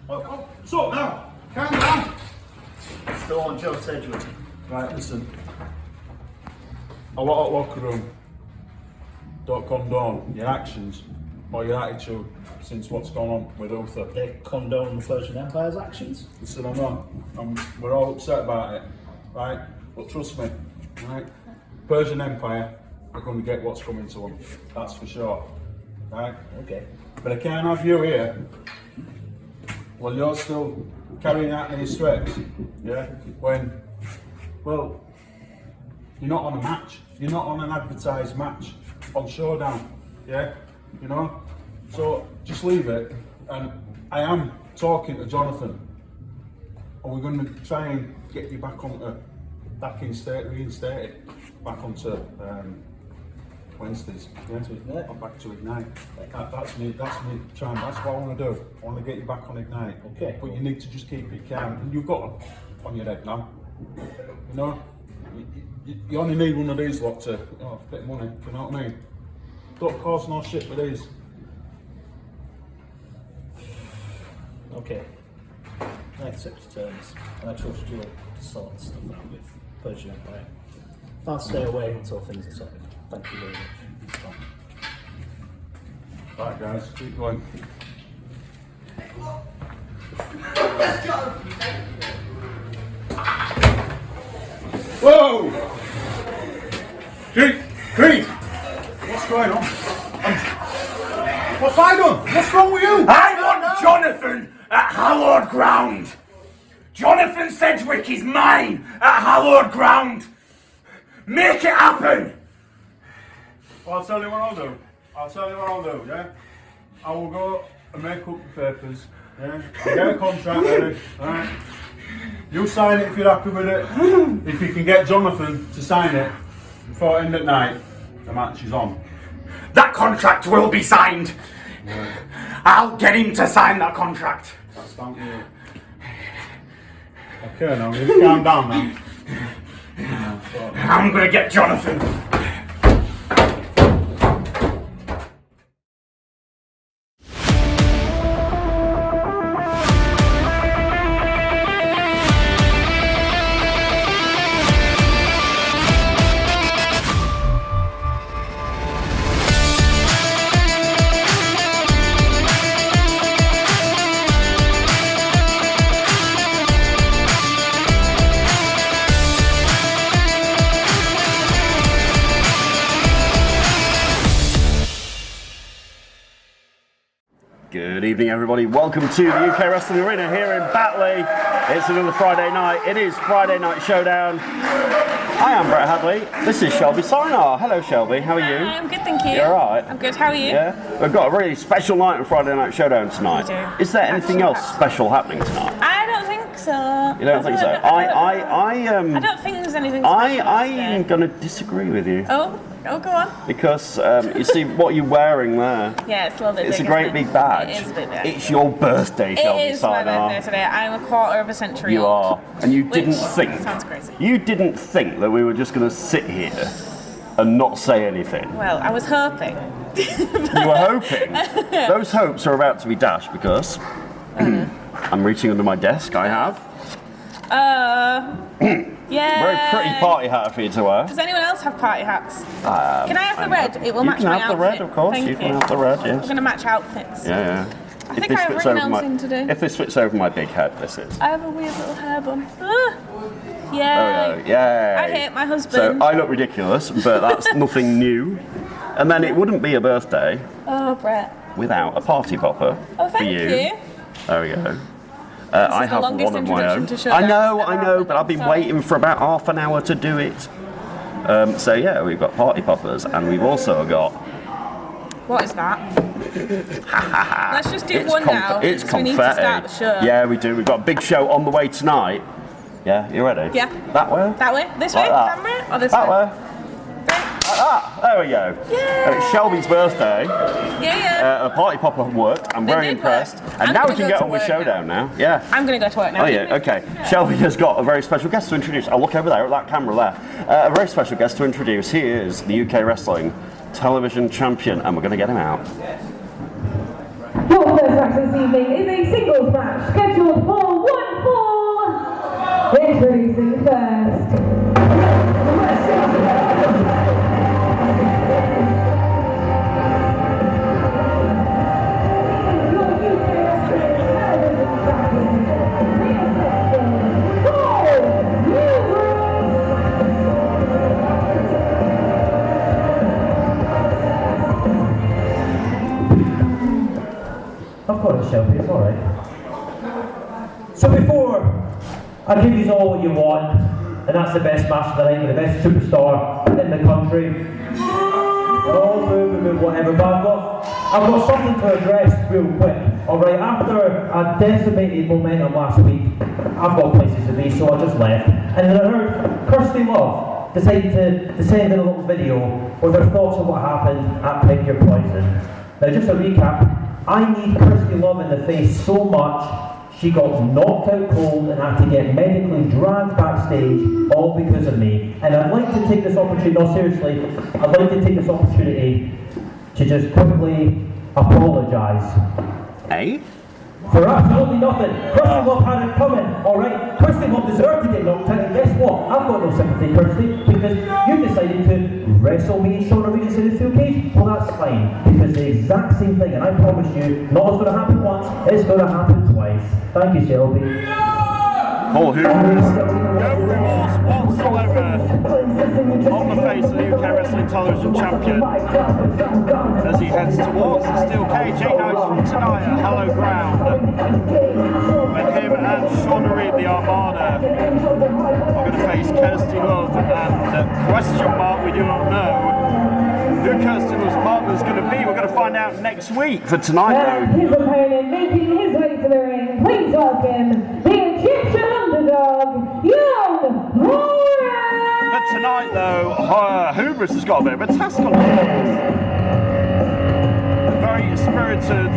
What's up now? Calm down. Still on Joe Sedgwick. Right, listen. A lot of locker room don't condone your actions or your attitude since what's gone on with Uther. They condone the Persian Empire's actions. Listen, I know. We're all upset about it, right? But trust me, right? Persian Empire are going to get what's coming to them. That's for sure, right? Okay. But I can't have you here while you're still carrying out these threats, yeah? When, well, you're not on a match. You're not on an advertised match on Showdown, yeah? You know? So just leave it. And I am talking to Jonathan. And we're going to try and get you back onto, reinstated, back onto Wednesdays. Yeah? I'm back to Ignite. That's me trying. That's what I want to do. I want to get you back on Ignite. Okay. But you need to just keep it calm. And you've got it on your head now. You know? You only need one of these lot to, a bit of money, you know what I mean? Don't cause no shit with these. Okay. I accept the terms, and I trust you to sort stuff out with Persian Empire. I'll stay away until things are sorted. Thank you very much. Right guys, keep going. Whoa! Creed! What's going on? What's I done? What's wrong with you? I want Jonathan at hallowed ground. Jonathan Sedgwick is mine at hallowed ground. Make it happen. Well, I'll tell you what I'll do, yeah? I will go and make up the papers, yeah? I'll get a contract ready, alright? You sign it if you're happy with it. If you can get Jonathan to sign it before end at night, the match is on. That contract will be signed. Yeah. I'll get him to sign that contract. That's down to you. Okay, now you calm down now. I'm gonna get Jonathan. Good evening everybody, welcome to the UK Wrestling Arena here in Batley. It's another Friday night, it is Friday Night Showdown. I am Brett Hadley, this is Shelby Sinar. Hello Shelby, how are you? Hi, I'm good, thank you. You alright? I'm good, how are you? Yeah, we've got a really special night on Friday Night Showdown tonight. We do. Is there anything else special happening tonight? I don't think so. You don't think so? I don't think there's anything special I today. am going to disagree with you. Oh, go on. Because you see what you're wearing there. Yeah, it's a little bit It's big, a great isn't it? big badge. It is a bit big. It's your birthday, Shelby It is my Sinar. birthday today. I'm a quarter of a century You old. are, and you didn't Which think. sounds crazy. You didn't think that we were just going to sit here and not say anything. Well, I was hoping. You were hoping. Those hopes are about to be dashed because I'm reaching under my desk. I have Yeah. very pretty party hat for you to wear. Does anyone else have party hats? Can I have the red? It will You match can my have the outfit. red, of course. Thank You can have the red. We're Yes. going to match outfits. Yeah. I think I have renouncing today. If this fits over my big head, this is. I have a weird little hair bun. Yay. Oh yeah. I hate my So husband. I look ridiculous, but that's nothing new. And then it wouldn't be a birthday Oh, Brett. without a party popper Oh, for thank you. There we go. I the have longest one of my own. introduction to Showdown I ever. know, but I've been Sorry. waiting for about half an hour to do it. So yeah, we've got party poppers, and we've also got. What is that? Let's just do It's one now. It's because we confetti. need to start the show. Yeah, we do. We've got a big show on the way tonight. Yeah, you ready? Yeah. That way? That way? This Like way? that. Camera? Or this That way? Great. Like that. There we go. Yay. And it's Shelby's birthday. Yeah. The party popper worked. I'm They very did impressed. work. And I'm now we gonna can go get to on with work Showdown now. Yeah. I'm going to go to work now. Oh yeah, okay. Shelby has got a very special guest to introduce. I'll look over there at that camera there. A very special guest to introduce. He is the UK Wrestling Television Champion, and we're going to get him out. Your pleasure match this evening is a singles match scheduled for 1 fall. Introducing first. I've got it, Shelby, it's alright. So before I give you all what you want, and that's the best match of the night with the best superstar in the country, oh, whatever, but I've got something to address real quick, alright? After I decimated momentum last week, I've got places to be, so I just left. And then I heard Kirsty Love decided to send in a little video with her thoughts on what happened at Pick Your Poison. Now just a recap, I need Kirsty Love in the face so much, she got knocked out cold and had to get medically dragged backstage, all because of me. And I'd like to take this opportunity, no seriously, I'd like to take this opportunity to just quickly apologise. Eh? For absolutely nothing. Kirsty Love had it coming, alright? Kirsty Love deserved to get knocked out, and guess what? I've got no sympathy, Kirsty, because you decided to wrestle me and Shauna Reed in the steel cage. Well, that's fine, because the exact same thing, and I promise you, not it's going to happen once, it's going to happen twice. Thank you, Shelby. Paul Hoover's no remorse whatsoever on the face of the UK Wrestling Television Champion as he heads towards the steel cage 8 nights from tonight at Hallowed Ground, when him and Shauna Reed, the Armada, are going to face Kirsty Love, and question mark, we do not know who Kirsty Love's partner is going to be. We're going to find out next week. For tonight though, His opponent making his way to the ring, please welcome the Egyptian underdog, Young Horus! For tonight though, Hubris has got a bit of a task on his hands. Very spirited,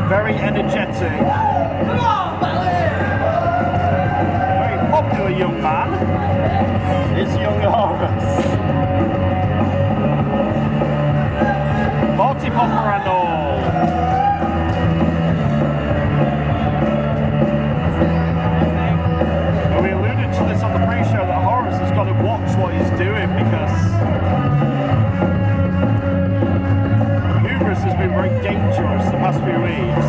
very energetic, very popular young man is Young Horus. Party popper and all. We alluded to this on the pre-show that Horus has got to watch what he's doing because Hubris has been very dangerous the past few weeks.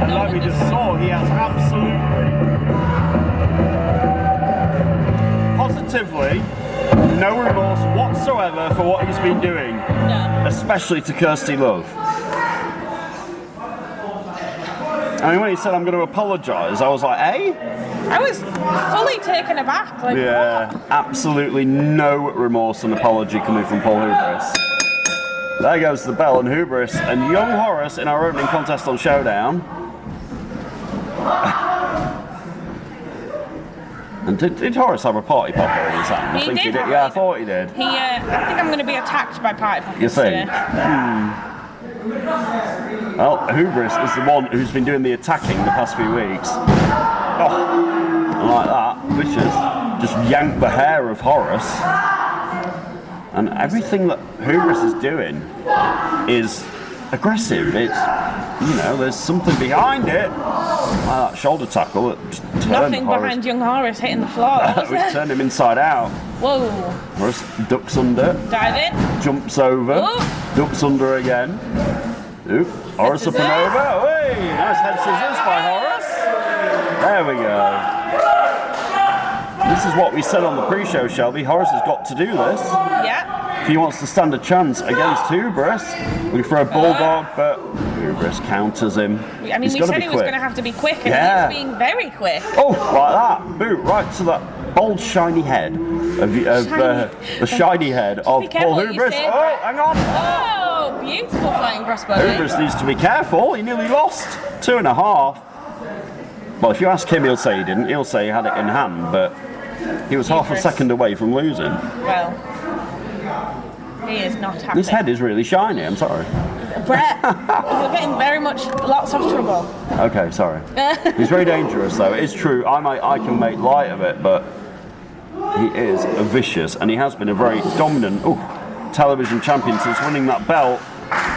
And like we just saw, he has absolutely, positively, no remorse whatsoever for what he's been doing. No. Especially to Kirsty Love. I mean, when he said I'm going to apologise, I was like, eh? I was fully taken aback. Like, Yeah, what? absolutely no remorse and apology coming from Paul Hubris. There goes the bell, and Hubris and Young Horus in our opening contest on Showdown. And did Horus have a party popper in his hand? I think he did. Yeah, I thought he did. I think I'm going to be attacked by party poppers. You think? Well, Hubris is the one who's been doing the attacking the past few weeks. Oh, and like that, vicious. Just yanked the hair of Horus. And everything that Hubris is doing is aggressive. It's, you know, there's something behind it. Like that shoulder tackle that just turned Nothing Horus. behind Young Horus hitting the floor. Was Which there? turned him inside out. Whoa. Horus ducks under, Dive in. jumps over, Ooh. ducks under again. Oop, Horus up and scissors. over. Hey, nice head scissors by Horus. There we go. This is what we said on the pre-show, Shelby. Horus has got to do this. Yeah. If he wants to stand a chance against Hubris, we throw a bulldog, but Hubris counters him. I mean, He's we gotta said be he was quick. going to have to be quick, and Yeah. he's being very quick. Oh, like that. Boot right to that bold, shiny head of the shiny head of Be careful Paul what you Hubris. say. Oh, hang on. Oh, beautiful flying crossbow. Hubris needs to be careful. He nearly lost 2.5. Well, if you ask him, he'll say he didn't. He'll say he had it in hand, but he was half a Hubris. second away from losing. Well, he is not happy. His head is really shiny. I'm sorry. Brett, you're getting very much lots of trouble. Okay, sorry. He's very dangerous, though. It is true. I can make light of it, but he is vicious, and he has been a very dominant television champion since winning that belt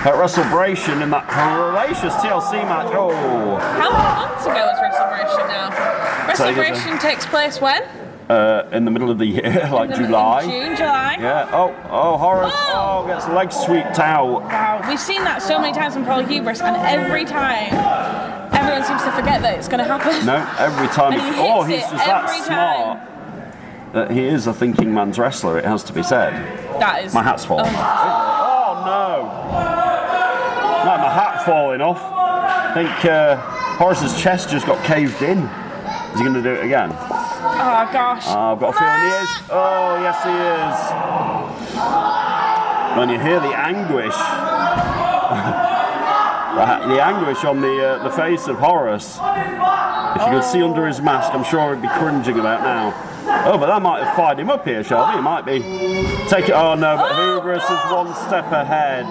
at WrestleBration in that hellacious TLC match. Oh. How many months ago was WrestleBration now? WrestleBration takes place when? In the middle of the year, like July. June, July. Yeah. Oh, Horace. Oh, gets leg sweeped out. Wow, we've seen that so many times in Paul Hubris, and every time, everyone seems to forget that it's going to happen. No, every time. And He's just that smart. He is a thinking man's wrestler, it has to be said. That is. My hat's falling. Oh no! Like my hat falling off. I think Horace's chest just got caved in. Is he going to do it again? Oh gosh. I've got a feeling he is. Oh yes, he is. When you hear the anguish, the anguish on the face of Horace. If you could see under his mask, I'm sure he'd be cringing about now. Oh, but that might have fired him up here, Shelby. It might be. Take it. Oh no, but Hubris is one step ahead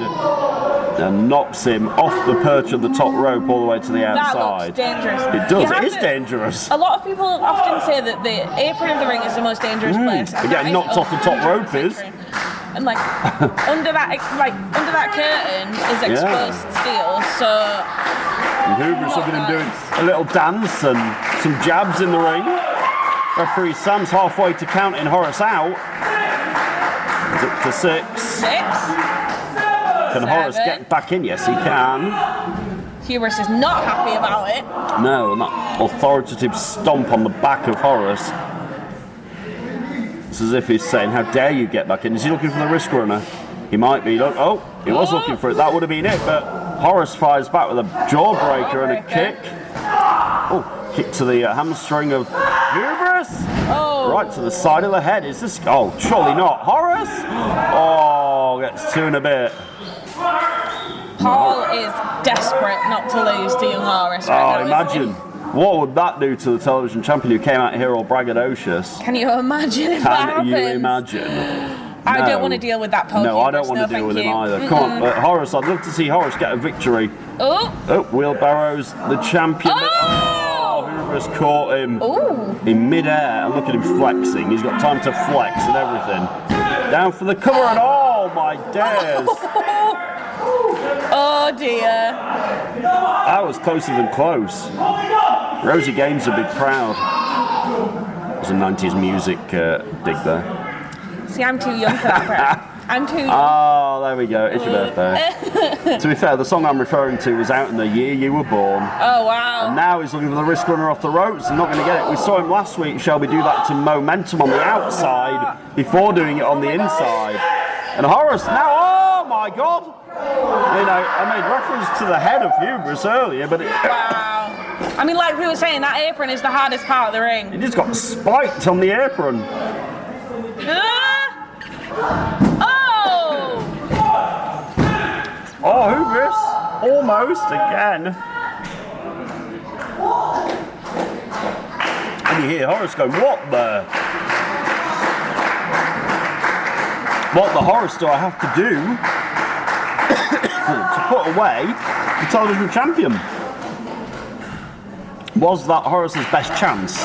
and knocks him off the perch of the top rope all the way to the outside. That looks dangerous. It does. It is dangerous. A lot of people often say that the apron of the ring is the most dangerous place. But getting knocked off the top rope is. And like under that curtain is exposed steel. So. And Hubris looking at him doing a little dance and some jabs in the ring. Referee Sam's halfway to counting Horace out. It's up to 6. Can Horace get back in? Yes, he can. Hubris is not happy about it. No, that authoritative stomp on the back of Horace. It's as if he's saying, how dare you get back in? Is he looking for the wrist runner? He might be. Oh, he was looking for it. That would have been it, but Horace fires back with a jawbreaker and a kick. Oh, kick to the hamstring of Hubris. Oh. Right to the side of the head. Is this? Oh, surely not. Horace. Oh, gets 2 and a bit. Paul is desperate not to lose to young Horace right now. Imagine. What would that do to the television champion who came out here all braggadocious? Can you imagine if that happens? Can you imagine? I don't want to deal with that Paul. No, I don't want to deal with him either. Come on, Horace, I'd love to see Horace get a victory. Oh, wheelbarrows the champion. Hubris caught him in mid-air, and look at him flexing. He's got time to flex and everything. Down for the cover, and oh my days! Oh dear. That was closer than close. Rosie Gaines would be proud. There's a 90s music dig there. See, I'm too young for that crap. I'm too young. Oh, there we go. It's your birthday. To be fair, the song I'm referring to was out in the year you were born. Oh, wow. And now he's looking for the wrist runner off the ropes and not going to get it. We saw him last week, Shelby, do that to Momentum on the outside before doing it on the inside. And Horace now, oh my God! You know, I made reference to the head of Hubris earlier, but wow. I mean, like we were saying, that apron is the hardest part of the ring. He just got spiked on the apron. Oh, Hubris, almost again. And you hear Horace go, what the Horace do I have to do to put away the television champion? Was that Horace's best chance?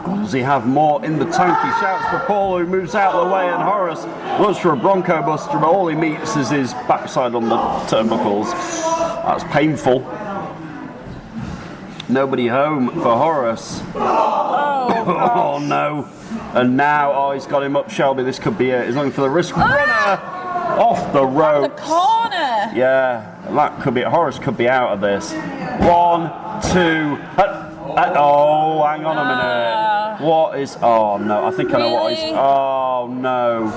Does he have more in the tank? He shouts for Paul, who moves out of the way, and Horace looks for a Bronco Buster, but all he meets is his backside on the turnbuckles. That's painful. Nobody home for Horace. Oh no. And now, he's got him up, Shelby. This could be it. He's looking for the wrist runner off the rope. The corner. Yeah, that could be it. Horace could be out of this. 1, 2. Oh, hang on a minute. What is? Oh no, I think I know what is. Oh no.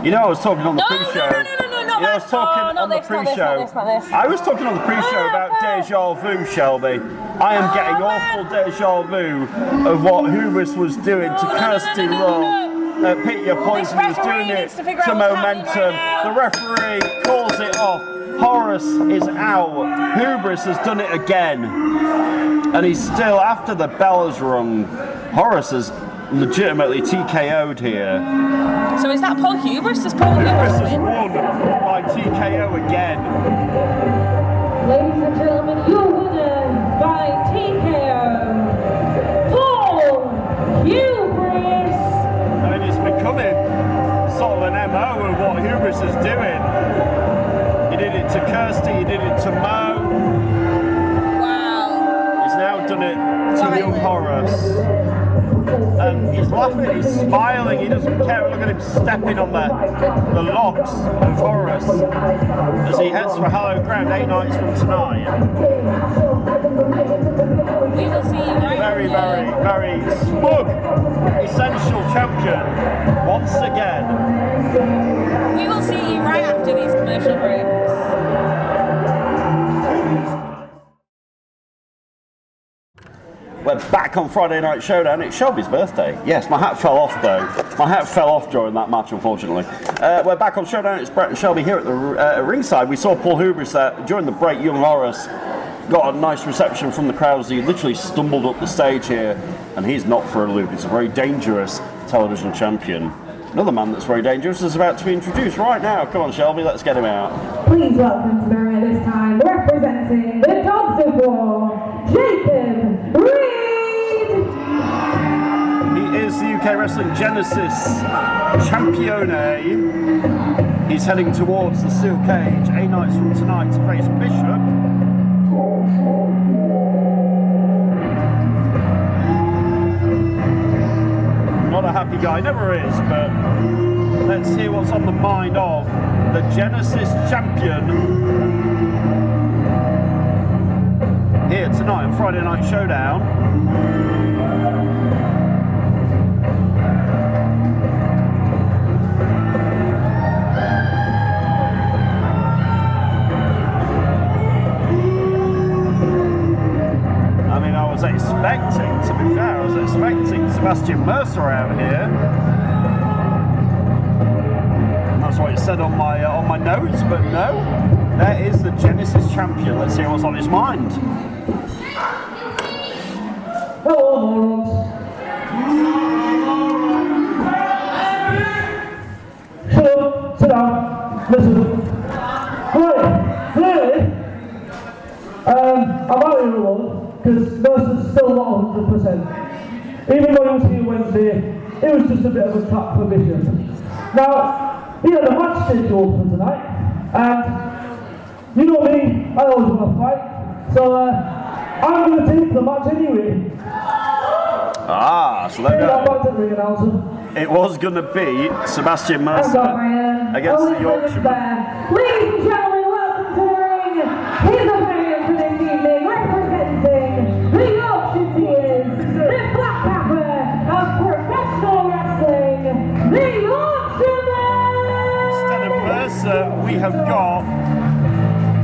You know, I was talking on the pre-show. No, I was talking on the pre-show. I was talking on the pre-show about deja vu, Shelby. I am getting awful deja vu of what Hubris was doing to Kirsty Love. Pick Your Poison was doing it to Momentum. The referee calls it off. Horace is out. Hubris has done it again. And he's still, after the bell has rung, Horace has legitimately TKO'd here. So is that Paul Hubris? Does Paul Hubris Hubris has won by TKO again. Ladies and gentlemen, your winner by TKO, Paul Hubris. I mean, it's becoming sort of an MO of what win. He did it to Kirsty, he did it to Mo. Wow. He's now done it to young Horace. And he's laughing, he's smiling, he doesn't care. Look at him stepping on the locks of Horace as he heads for Hallowed Ground 8 nights from tonight. We will see you right Very, here. very, very smug, essential champion once again. We will see you right after these commercial breaks. We're back on Friday Night Showdown. It's Shelby's birthday. Yes, my hat fell off though. My hat fell off during that match, unfortunately. We're back on Showdown. It's Brett and Shelby here at the ringside. We saw Paul Hubris there during the break. Young Horace got a nice reception from the crowd as he literally stumbled up the stage here, and he's not for a loop. He's a very dangerous television champion. Another man that's very dangerous is about to be introduced right now. Come on, Shelby, let's get him out. Please welcome to the ring at this time, representing the Dogs of War, Jacob Reed! He is the UK Wrestling Genesis Champione. He's heading towards the steel cage 8 nights from tonight to face Bishop. Not a happy guy, never is, but let's hear what's on the mind of the Genesis champion here tonight on Friday Night Showdown. To be fair, I was expecting Sebastian Mercer out here. And that's what it said on my notes, but no, there is the Genesis champion. Let's hear what's on his mind. Hello, morons. Shut up, sit down, listen. Right, really, I'm out here alone. Because Mercer's still not 100%. Even though he was here Wednesday, it was just a bit of a trap for Bishop. Now, he had a match scheduled for tonight, and you know me, I always want to fight, so I'm going to take the match anyway. Ah, so there you go. It was going to be Sebastian Mercer against the Yorkshireman. Ladies and gentlemen, welcome to the ring. His opponent for this evening, representing the Yorkshire Tears, the Black Kappa of professional wrestling, the Yorkshireman! Instead of Mercer, we have got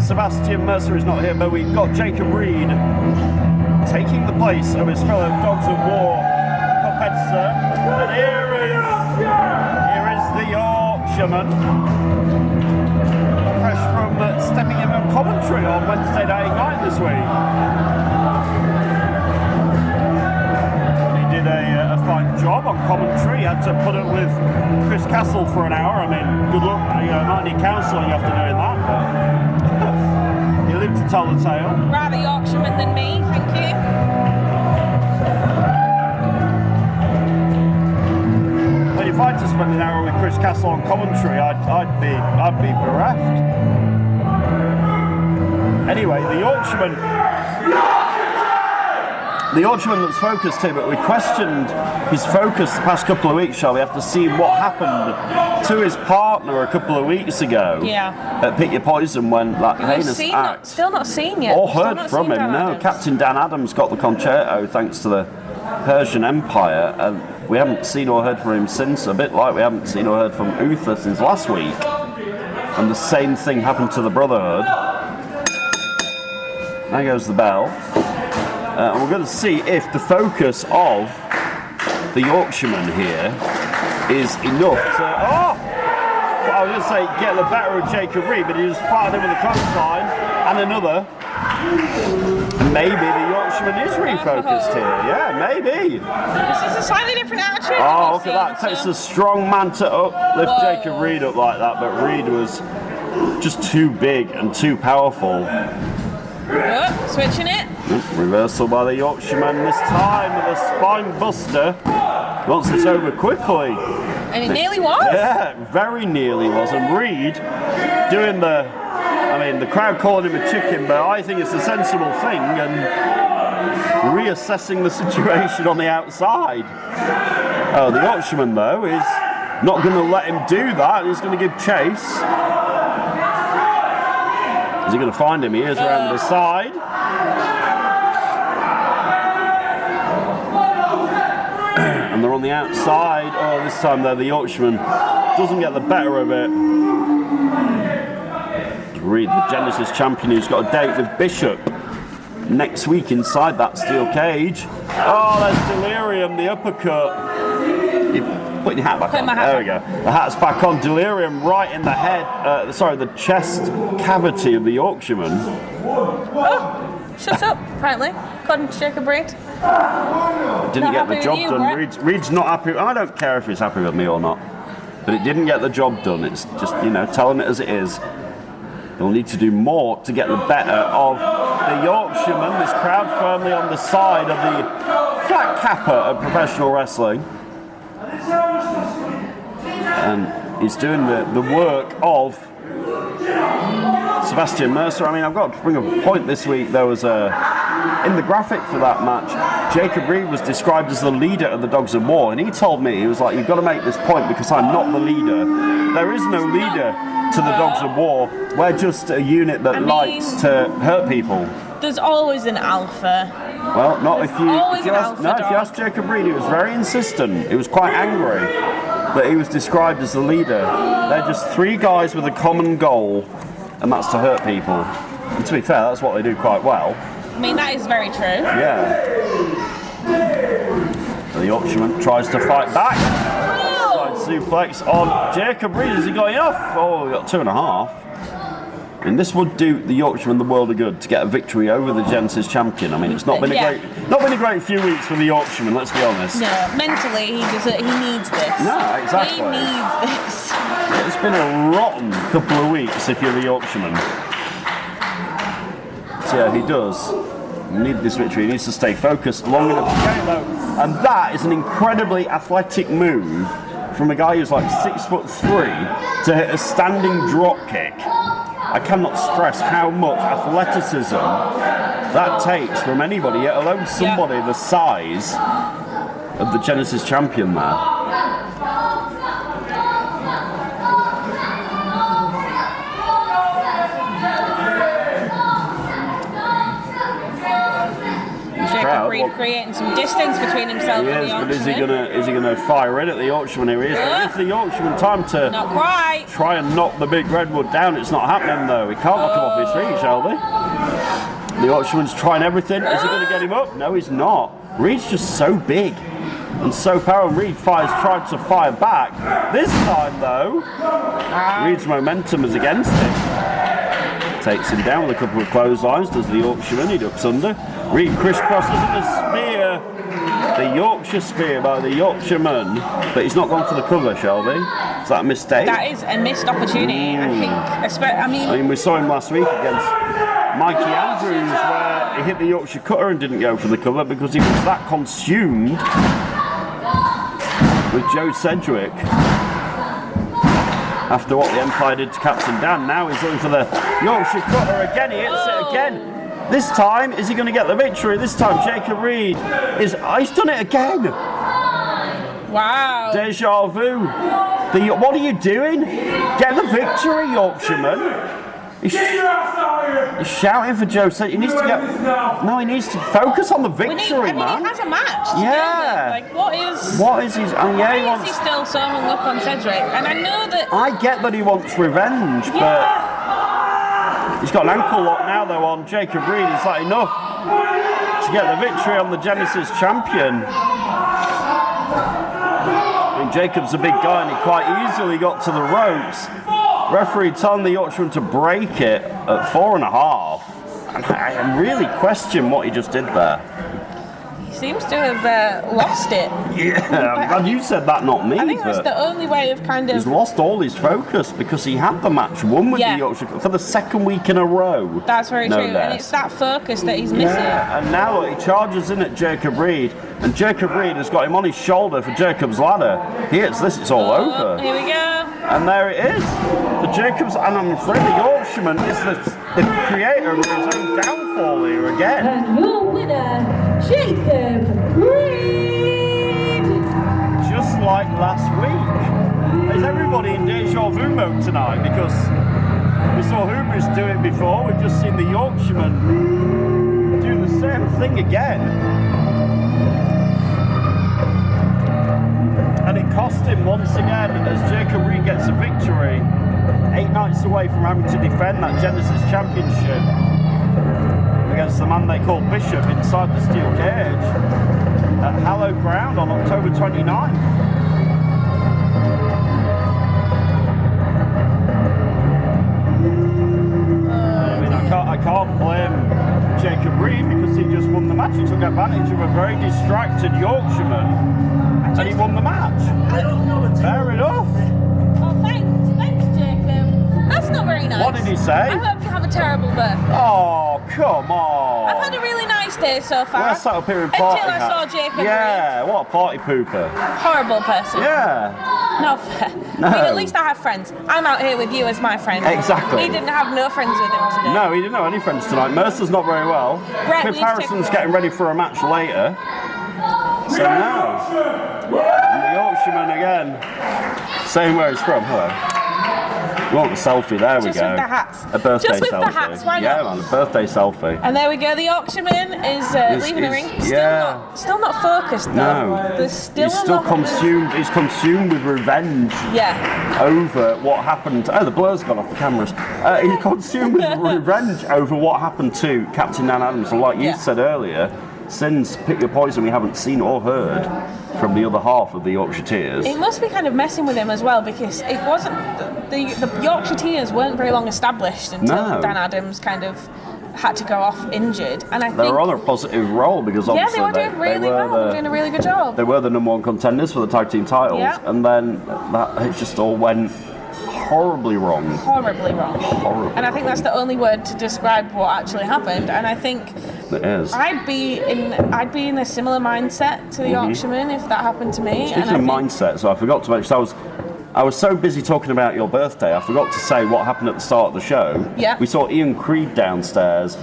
Sebastian Mercer is not here, but we've got Jacob Reed taking the place of his fellow Dogs of War competitor. And here is the Yorkshireman, fresh from stepping in on commentary on Wednesday night this week. He did a fine job on commentary. He had to put it with Chris Castle for an hour. I mean, good luck. You know, might need counselling after doing that, but he lived to tell the tale. Rather Yorkshireman than me, thank you. But if I had to spend an hour with Chris Castle on commentary, I'd be bereft. Anyway, the Yorkshireman that's focused here, but we questioned his focus the past couple of weeks, shall we, after seeing what happened to his partner a couple of weeks ago at Pick Your Poison when that heinous act. Still not seen yet. Or heard from him, no. Captain Dan Adams got the concerto thanks to the Persian Empire, and we haven't seen or heard from him since, a bit like we haven't seen or heard from Uther since last week. And the same thing happened to the Brotherhood. There goes the bell. And we're going to see if the focus of the Yorkshireman here is enough to... Oh! I was going to say get the better of Jacob Reed, but he just parted him with a clothesline and another. Maybe the Yorkshireman is refocused here. Yeah, maybe. This is a slightly different attitude. Oh, look at that. It takes a strong man to uplift Jacob Reed up like that, but Reed was just too big and too powerful. Oh, switching it. Reversal by the Yorkshireman this time with a spine buster. Wants this over quickly. And it nearly was. Yeah, very nearly was. And Reed doing the crowd calling him a chicken, but I think it's a sensible thing and reassessing the situation on the outside. Oh, the Yorkshireman though is not going to let him do that. He's going to give chase. Is he going to find him? He is around the side. And they're on the outside. Oh, this time though, the Yorkshireman doesn't get the better of it. Reed, the Genesis champion, who's got a date with Bishop next week inside that steel cage. Oh, there's Delirium, the uppercut. You're putting your hat back on. There we go. The hat's back on. Delirium right in the head, the chest cavity of the Yorkshireman. Oh, shut up, apparently. According to Jacob Reed. Didn't get the job done. Reed's not happy. I don't care if he's happy with me or not. But it didn't get the job done. It's just, telling it as it is. He'll need to do more to get the better of the Yorkshireman. This crowd firmly on the side of the flat capper of professional wrestling. And he's doing the work of Sebastian Mercer. I mean, I've got to bring up a point this week. There was in the graphic for that match, Jacob Reed was described as the leader of the Dogs of War, and he told me, he was like, you've got to make this point because I'm not the leader. There is no leader to the Dogs of War. We're just a unit that likes to hurt people. There's always an alpha. Well, not if you ask Jacob Reed, he was very insistent. He was quite angry that he was described as the leader. They're just three guys with a common goal, and that's to hurt people. And to be fair, that's what they do quite well. I mean, that is very true. Yeah. The Yorkshireman tries to fight back. Side suplex on Jacob Reed. Has he got enough? Oh, he got 2.5. And this would do the Yorkshireman the world of good to get a victory over the Genesis champion. I mean, it's not been a great few weeks for the Yorkshireman. Let's be honest. No, mentally he needs this. No, exactly. He needs this. It's been a rotten couple of weeks if you're the Yorkshireman. So yeah, he does need this victory. He needs to stay focused long enough to get it though. And that is an incredibly athletic move from a guy who's like 6'3" to hit a standing drop kick. I cannot stress how much athleticism that takes from anybody, let alone somebody the size of the Genesis champion there. Jacob Reed creating some distance between himself and the Yorkshireman. But is he gonna fire in at the Yorkshireman? Here he is. It's the Yorkshireman time to not quite. Try and knock the big redwood down. It's not happening though. He can't knock him off his feet, shall they? The Yorkshireman's trying everything. Is he going to get him up? No, he's not. Reed's just so big and so powerful. Reed tried to fire back. This time though, Reed's momentum is against him. Takes him down with a couple of clotheslines, does the Yorkshireman, he ducks under. Reed crisscrosses in a spear. The Yorkshire spear by the Yorkshireman. But he's not gone for the cover, shall they? Is that a mistake? That is a missed opportunity, I think. I mean, we saw him last week against Mikey Andrews where he hit the Yorkshire cutter and didn't go for the cover because he was that consumed with Joe Sedgwick. After what the Empire did to Captain Dan, now he's looking for the Yorkshire cutter again. He hits it again. This time, is he going to get the victory? This time, Jacob Reed he's done it again. Wow. Deja vu. What are you doing? Get the victory, Yorkshireman. He's shouting for Joe. He needs to get. No, he needs to focus on the victory, man. He has a match. Yeah. Like, what is his? Why is he still so hung up on Sedgwick? And I know that. I get that he wants revenge, but he's got an ankle lock now, though, on Jacob Reed. Is that enough to get the victory on the Genesis champion? I mean, Jacob's a big guy, and he quite easily got to the ropes. Referee telling the Yorkshireman to break it at 4.5. I really question what he just did there. He seems to have lost it. Yeah, I'm glad you said that, not me. I think that's the only way of kind of... He's lost all his focus because he had the match won with the Yorkshire for the second week in a row. That's very true, and it's that focus that he's missing. Yeah, and now he charges in at Jacob Reed, and Jacob Reed has got him on his shoulder for Jacob's ladder. He hits this, it's all over. Here we go. And there it is. The Jacobs, and I'm afraid the Yorkshireman is the creator of his own downfall here again. And your winner, Jacob Reed. Just like last week. Is everybody in deja vu mode tonight? Because we saw Hubris do it before, we've just seen the Yorkshireman do the same thing again. And it cost him once again as Jacob Reed gets a victory. 8 nights away from having to defend that Genesis Championship against the man they call Bishop inside the steel cage at hallowed ground on October 29th. I can't blame Jacob Reed because he just won the match. He took advantage of a very distracted Yorkshireman and he won the match. Fair enough. Oh, thanks, Jacob. That's not very nice. What did he say? I hope you have a terrible birthday. Oh, come on. I've had a really nice day so far. We're sat up here in party Until I saw hats. Jacob Yeah, what a party pooper. Reed. Horrible person. Yeah. Not fair. No. I mean, at least I have friends. I'm out here with you as my friend. Exactly. He didn't have no friends with him today. No, he didn't have any friends tonight. Mercer's not very well. Brett, Cliff we need to Harrison's take- getting ready for a match later. So now, the Yorkshireman again, saying where he's from. Hello. You want the selfie? There we Just go. with the hats. A birthday Just with the selfie. hats, why yeah, not? man, a birthday selfie. And there we go. The Yorkshireman is leaving the ring. Still not focused though. No. There's still He's a still lot. consumed. He's consumed with revenge. Yeah. Over what happened. Oh, the blur's gone off the cameras. He's consumed with revenge over what happened to Captain Dan Adams. And like you said earlier, since Pick Your Poison, we haven't seen or heard from the other half of the Yorkshire Tears. It must be kind of messing with him as well because it wasn't the Yorkshire Tears weren't very long established until Dan Adams kind of had to go off injured, and I think they were on a positive roll because obviously they were doing really well. They were doing a really good job. They were the #1 contenders for the tag team titles, and then it just all went horribly wrong. Horribly wrong. Horribly. And I think that's the only word to describe what actually happened. And I think it is. I'd be in a similar mindset to the Yorkshireman if that happened to me. Speaking of mindset, so I forgot to mention, I was so busy talking about your birthday, I forgot to say what happened at the start of the show. Yeah. We saw Ian Creed downstairs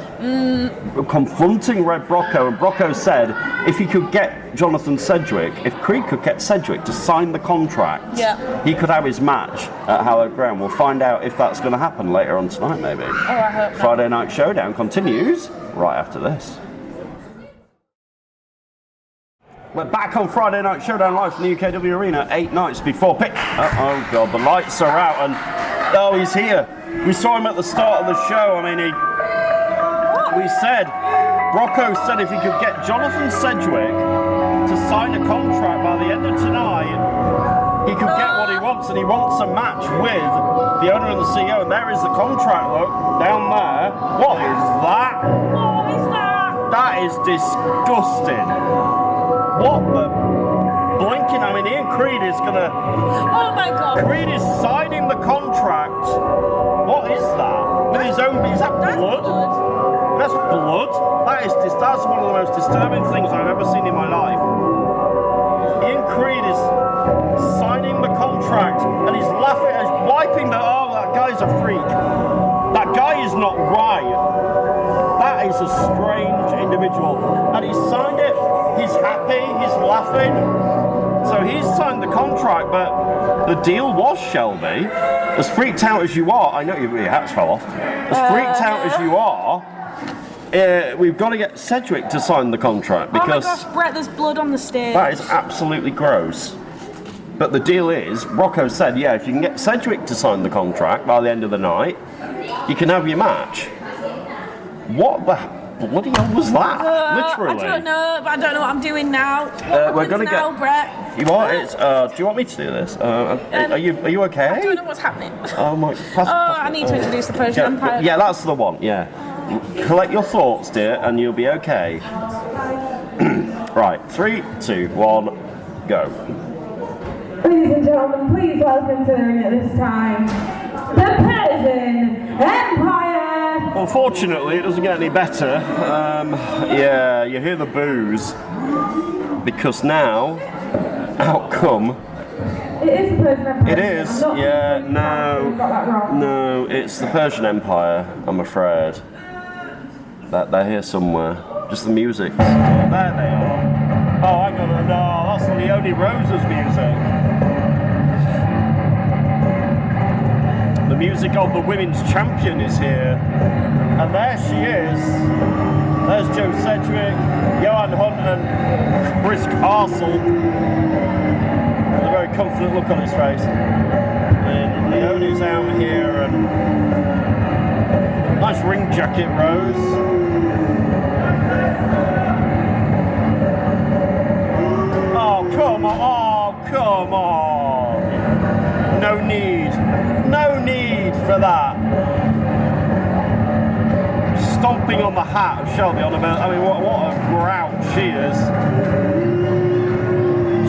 confronting Red Brocco, and Brocco said if he could get Jonathan Sedgwick, if Creed could get Sedgwick to sign the contract, he could have his match at Hallowed Ground. We'll find out if that's going to happen later on tonight, maybe. Oh, I hope not. Friday Night Showdown continues right after this. We're back on Friday Night Showdown live from the UKW Arena 8 nights before pick. Oh god, the lights are out and he's here. We saw him at the start of the show. I mean, Brocco said if he could get Jonathan Sedgwick to sign a contract by the end of tonight, he could get what he wants, and he wants a match with the owner and the CEO. And there is the contract, look, down there. What is that? What is that? That is disgusting. What the blinking? I mean, Ian Creed is gonna. Oh my god! Creed is signing the contract. What is that? With his own. Is that blood? That's blood. That's one of the most disturbing things I've ever seen in my life. Ian Creed is signing the contract and he's laughing and he's wiping the. Oh, that guy's a freak. That guy is not right. That is a strange individual. And he signed it. He's happy, he's laughing. So he's signed the contract, but the deal was, Shelby, as freaked out as you are, I know your hats fell off, as freaked out as you are, we've got to get Sedgwick to sign the contract because oh my gosh, Brett, there's blood on the stage. that is absolutely gross. But the deal is, Rocco said, yeah, if you can get Sedgwick to sign the contract by the end of the night, you can have your match. What the bloody hell was that? Literally. I don't know, but I don't know what I'm doing now. We're gonna now, get. Brett. You are. It's. Do you want me to do this? Are you okay? I don't know what's happening. Oh my. I need to introduce the Persian Empire. Yeah, that's the one. Yeah. Collect your thoughts, dear, and you'll be okay. Right. 3, 2, 1, go. Ladies and gentlemen, please welcome to the ring at this time, the Persian Empire! Unfortunately, it doesn't get any better. You hear the boos. Because now, out come It is the Persian Empire. It is, yeah, no, it's the Persian Empire, I'm afraid. They're here somewhere. Just the music. Oh, there they are. Oh, hang on, no, that's Leonie Rose's music. The music of the women's champion is here. And there she is. There's Joe Sedgwick, Johan Hunt and Chris Castle. With a very confident look on his face. And Leonie's out here and nice ring jacket, Rose. Oh, come on. No need for that. Stomping on the hat of Shelby on the belt. I mean, what a grouch she is.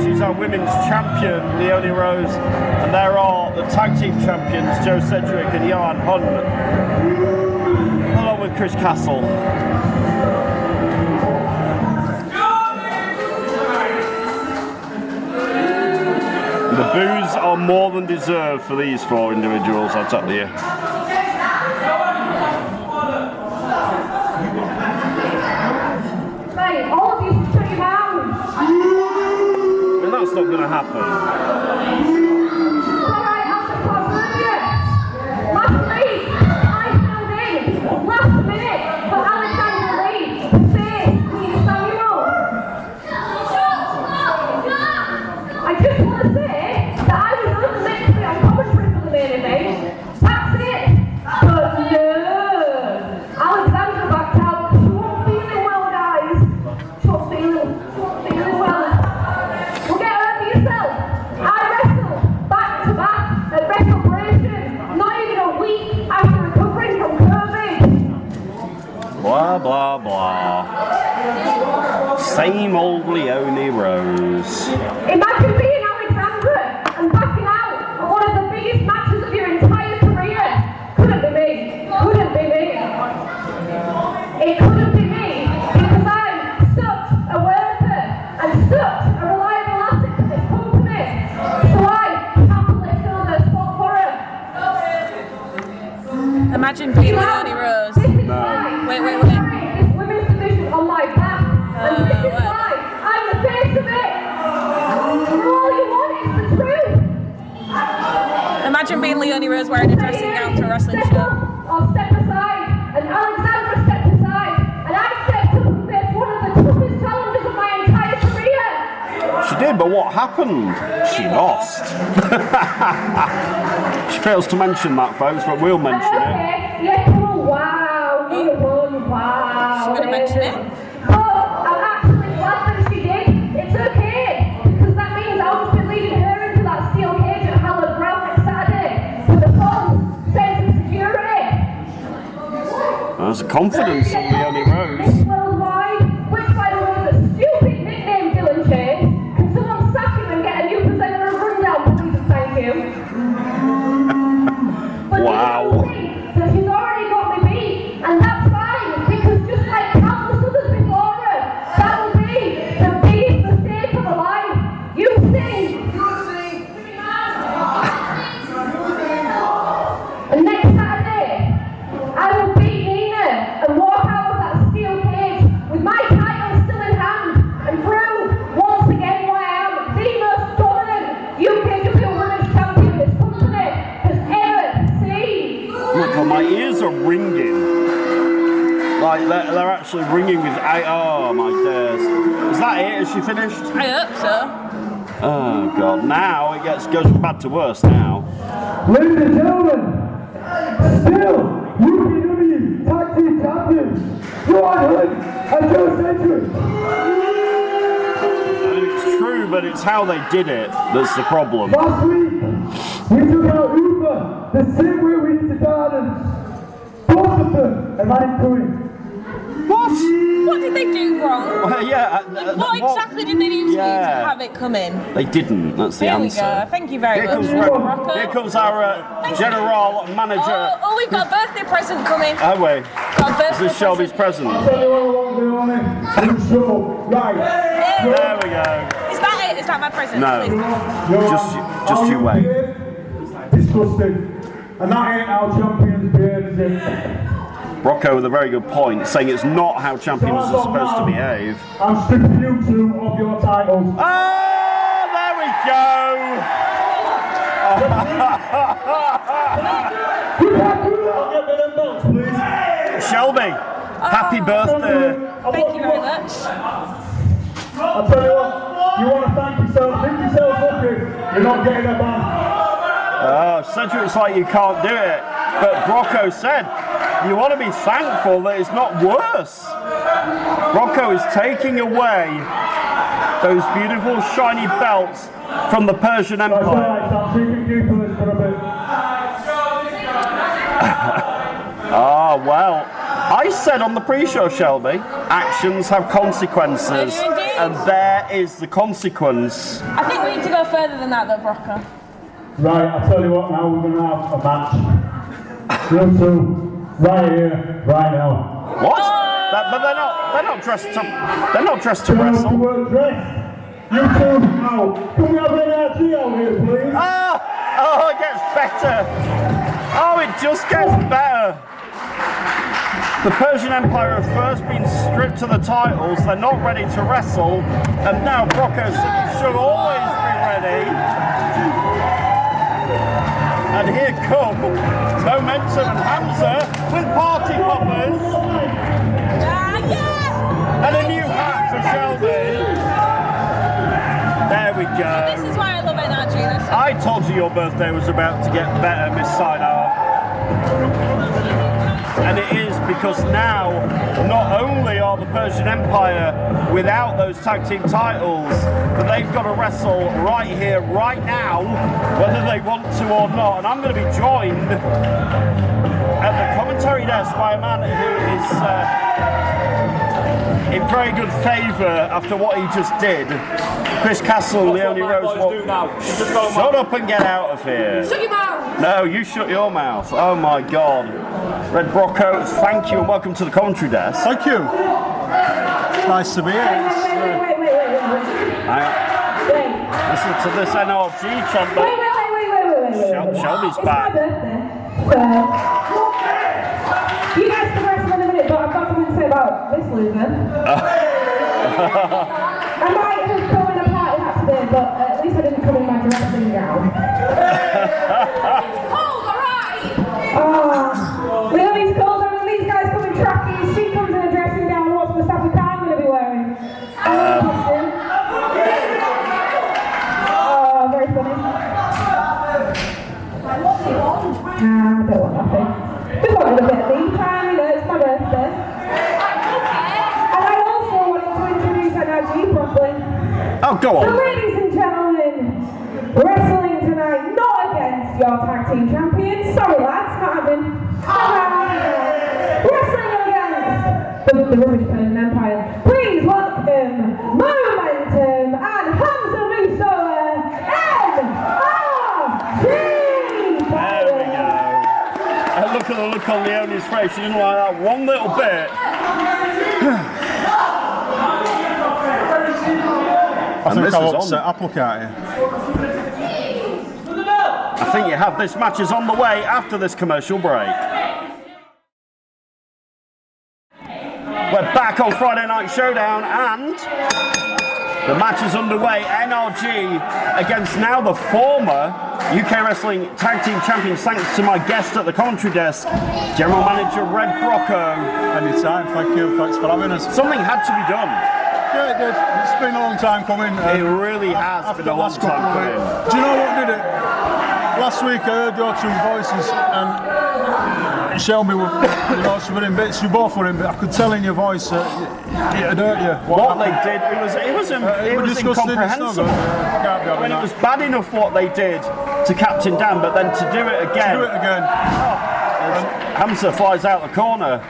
She's our women's champion, Leonie Rose, and there are the tag team champions, Joe Sedgwick and Johan Hunt, along with Chris Castle. The boos are more than deserved for these four individuals, I'll tell you. Right, all of you shut your mouths. And that's not going to happen. Alright, I'll just confirm you. Last week, I found in, last minute, for Alexander Lee to say Queen Samuel. I just want to say that I was unlimitedly on commentary for the main event. That's it. But no, Alexandra backed out. She wasn't feeling well, guys. She wasn't feeling well. Well, get over yourself. I wrestled back to back at WrestleBration, not even a week after recovering from COVID. Blah, blah, blah. Same old Leonie Rose. Imagine being Alexandra and backing out at one of the biggest matches of your entire career. Couldn't be me. Couldn't be me. It couldn't be me because I'm such a worker and such a reliable asset to this company. So I happily fill the spot for her. Imagine being Leonie Rose. This is why Wait. I'm carrying this women's division on my back. And this is why I'm the face of it. And all you want is the truth. Imagine being Leonie Rose wearing a dressing gown to a wrestling Step show. up or step aside, and Alexandra stepped aside, and I stepped up and faced one of the toughest challenges of my entire career. She did, but what happened? She lost. She fails to mention that, folks, but we'll mention it. Okay, yeah, cool, wow, you won, wow. She's gonna mention it. But I'm actually glad that she did. It's okay, because that means I'll just be leading her into that steel cage at Hallowed Ground next Saturday with a full sense of security. There's a confidence in Leonie Rose. Worldwide, which by the way is a stupid nickname Dylan changed. Can someone sack him and get a new presenter of Rundown, please and thank you? But Wow. you know that she's already got me beat, and that's fine, because just like countless others before her, that will be the biggest mistake of her life. You sing! And next Saturday, I will beat Nina and walk out of that steel cage with my title still in hand and prove once again why I am the most dominant UKW Women's Champion this company has ever seen. Look, my ears are ringing. Like, they're actually ringing with... oh, my days. Is that it? Has she finished? I hope so. Oh, God. Now it goes from bad to worse now. Ladies and gentlemen, still UKW Tag Team Champions, Johan Hunt and Joe Sedgwick. I mean, it's true, but it's how they did it that's the problem. Last week, we took out Uber the same way we did the Gardens. Both of them and ran into him. What? What did they do wrong? Well, yeah. What exactly did they do to you to have it come in? They didn't. That's the There we answer. go. Thank you very much. Here comes our general manager. Oh, we've got a birthday present coming. Oh, wait. Got a birthday This is Shelby's present. Tell you what I want to do on it. Show. Right. There we go. Is that it? Is that my present? No. Please. Just you wait. Disgusting. And that ain't how champions behave, is it? Rocco with a very good point, saying it's not how champions are supposed to behave. I'm stripping you two of your titles. Oh, there we go! Shelby, happy birthday. Thank you very much. I'll tell you what, you want to thank yourself, lift yourself up here. You're not getting a ban. Oh, Cedric's like you can't do it. But Rocco said, you want to be thankful that it's not worse. Rocco is taking away those beautiful shiny belts from the Persian Empire. Ah, well, I said on the pre-show, Shelby, actions have consequences, and there is the consequence. I think we need to go further than that, though, Rocco. Right, I'll tell you what now, we're going to have a match. You two, right here, right now. What? But they're not dressed to wrestle. You two, now, can we have an NRG out here, please? Oh, it gets better. Oh, it just gets better. The Persian Empire have first been stripped to the titles, they're not ready to wrestle, and now Rocco should always be ready. And here come Momentum and Hamza with party poppers. And a new hat for Shelby. There we go. This is why I love NRG. I told you your birthday was about to get better, Miss Sideart. And it is because now, not only are the Persian Empire without those tag team titles, but they've got to wrestle right here, right now, whether they want to or not. And I'm going to be joined at the commentary desk by a man who is in very good favour after what he just did. Chris Castle, Leonie Rose. Shut up and get out of here. Shut your mouth! No, you shut your mouth. Oh my God. Red Brocco, thank you and welcome to the commentary desk. Thank you. Nice to be here. Wait. Listen to this NRG chant. Wait. Shelby's It's back. my birthday. You guys can wrestle in a minute, but I've got something to say about this loser. I might have come in a party hat today, but at least I didn't come in my dressing gown. Hold the right! Leonie's cold. I mean, these guys come in trackies. She comes in a dressing gown. What's the stuff I'm going to be wearing? Costume. Oh, very funny. I don't want nothing. Just wanted a bit of me time, you know, it's my birthday. And I also wanted to introduce NRG properly. Oh, go on. So, ladies and gentlemen, wrestling tonight, not against your tag team champions. Sorry, lads, not having. Wrestling against the rubbish Persian Empire. Please welcome Momentum and Hamza Musoa NRG. There we go. And look at the look on Leonie's face. She didn't like that one little bit. I think I'll upset Applecart here. I think you have. This match is on the way after this commercial break. We're back on Friday Night Showdown and the match is underway. NRG against now the former UK Wrestling Tag Team Champions, thanks to my guest at the commentary desk, General Manager Red Brocco. Anytime, thank you, thanks for having us. Something had to be done. Yeah, it did. It's been a long time coming. It really has been a long time coming. Do you know what did it? Last week I heard your two voices and Shelby were, she were in bits, you both were in bits. I could tell in your voice it had hurt you. What they did, it was incomprehensible. When it was bad enough what they did to Captain Dan, but then to do it again. Hamza flies out the corner.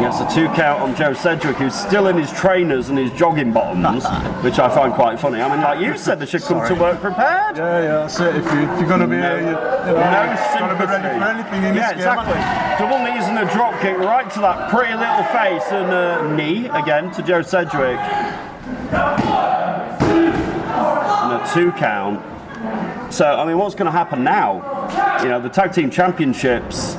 Gets a 2 count on Joe Cedric, who's still in his trainers and his jogging bottoms, which I find quite funny. I mean, like you said, they should come to work prepared. Yeah, that's it. If you're going to be here, you've got to be ready for anything in this game. Exactly. Double knees and a drop kick right to that pretty little face, and a knee again to Joe Cedric. 2 count. So, I mean, what's going to happen now? You know, the tag team championships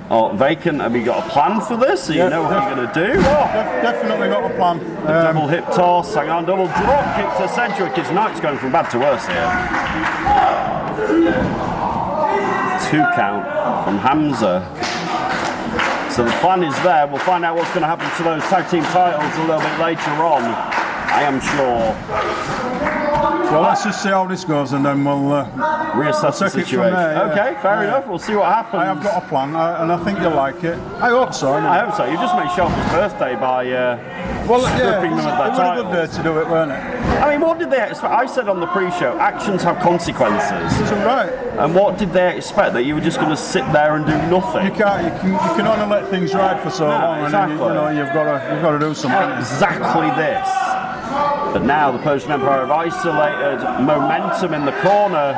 are vacant. Have you got a plan for this? So you know what you're going to do? Definitely got a plan. Double hip toss, hang on, double drop kick to Cedric. His night's going from bad to worse here. 2 count from Hamza. So the plan is there. We'll find out what's going to happen to those tag team titles a little bit later on, I am sure. Well, let's just see how this goes, and then we'll reassess the situation. There, okay, fair enough. We'll see what happens. I have got a plan, and I think you'll like it. I hope so. I hope so. You just made Shelby's birthday by stripping them of their titles. It was a good day to do it, weren't it? I mean, what did they expect? I said on the pre-show, actions have consequences. Isn't right? And what did they expect? That you were just going to sit there and do nothing? You can't. You can only let things ride for so long, exactly. And then you've got to do something. Exactly this. But now the Persian Empire have isolated momentum in the corner.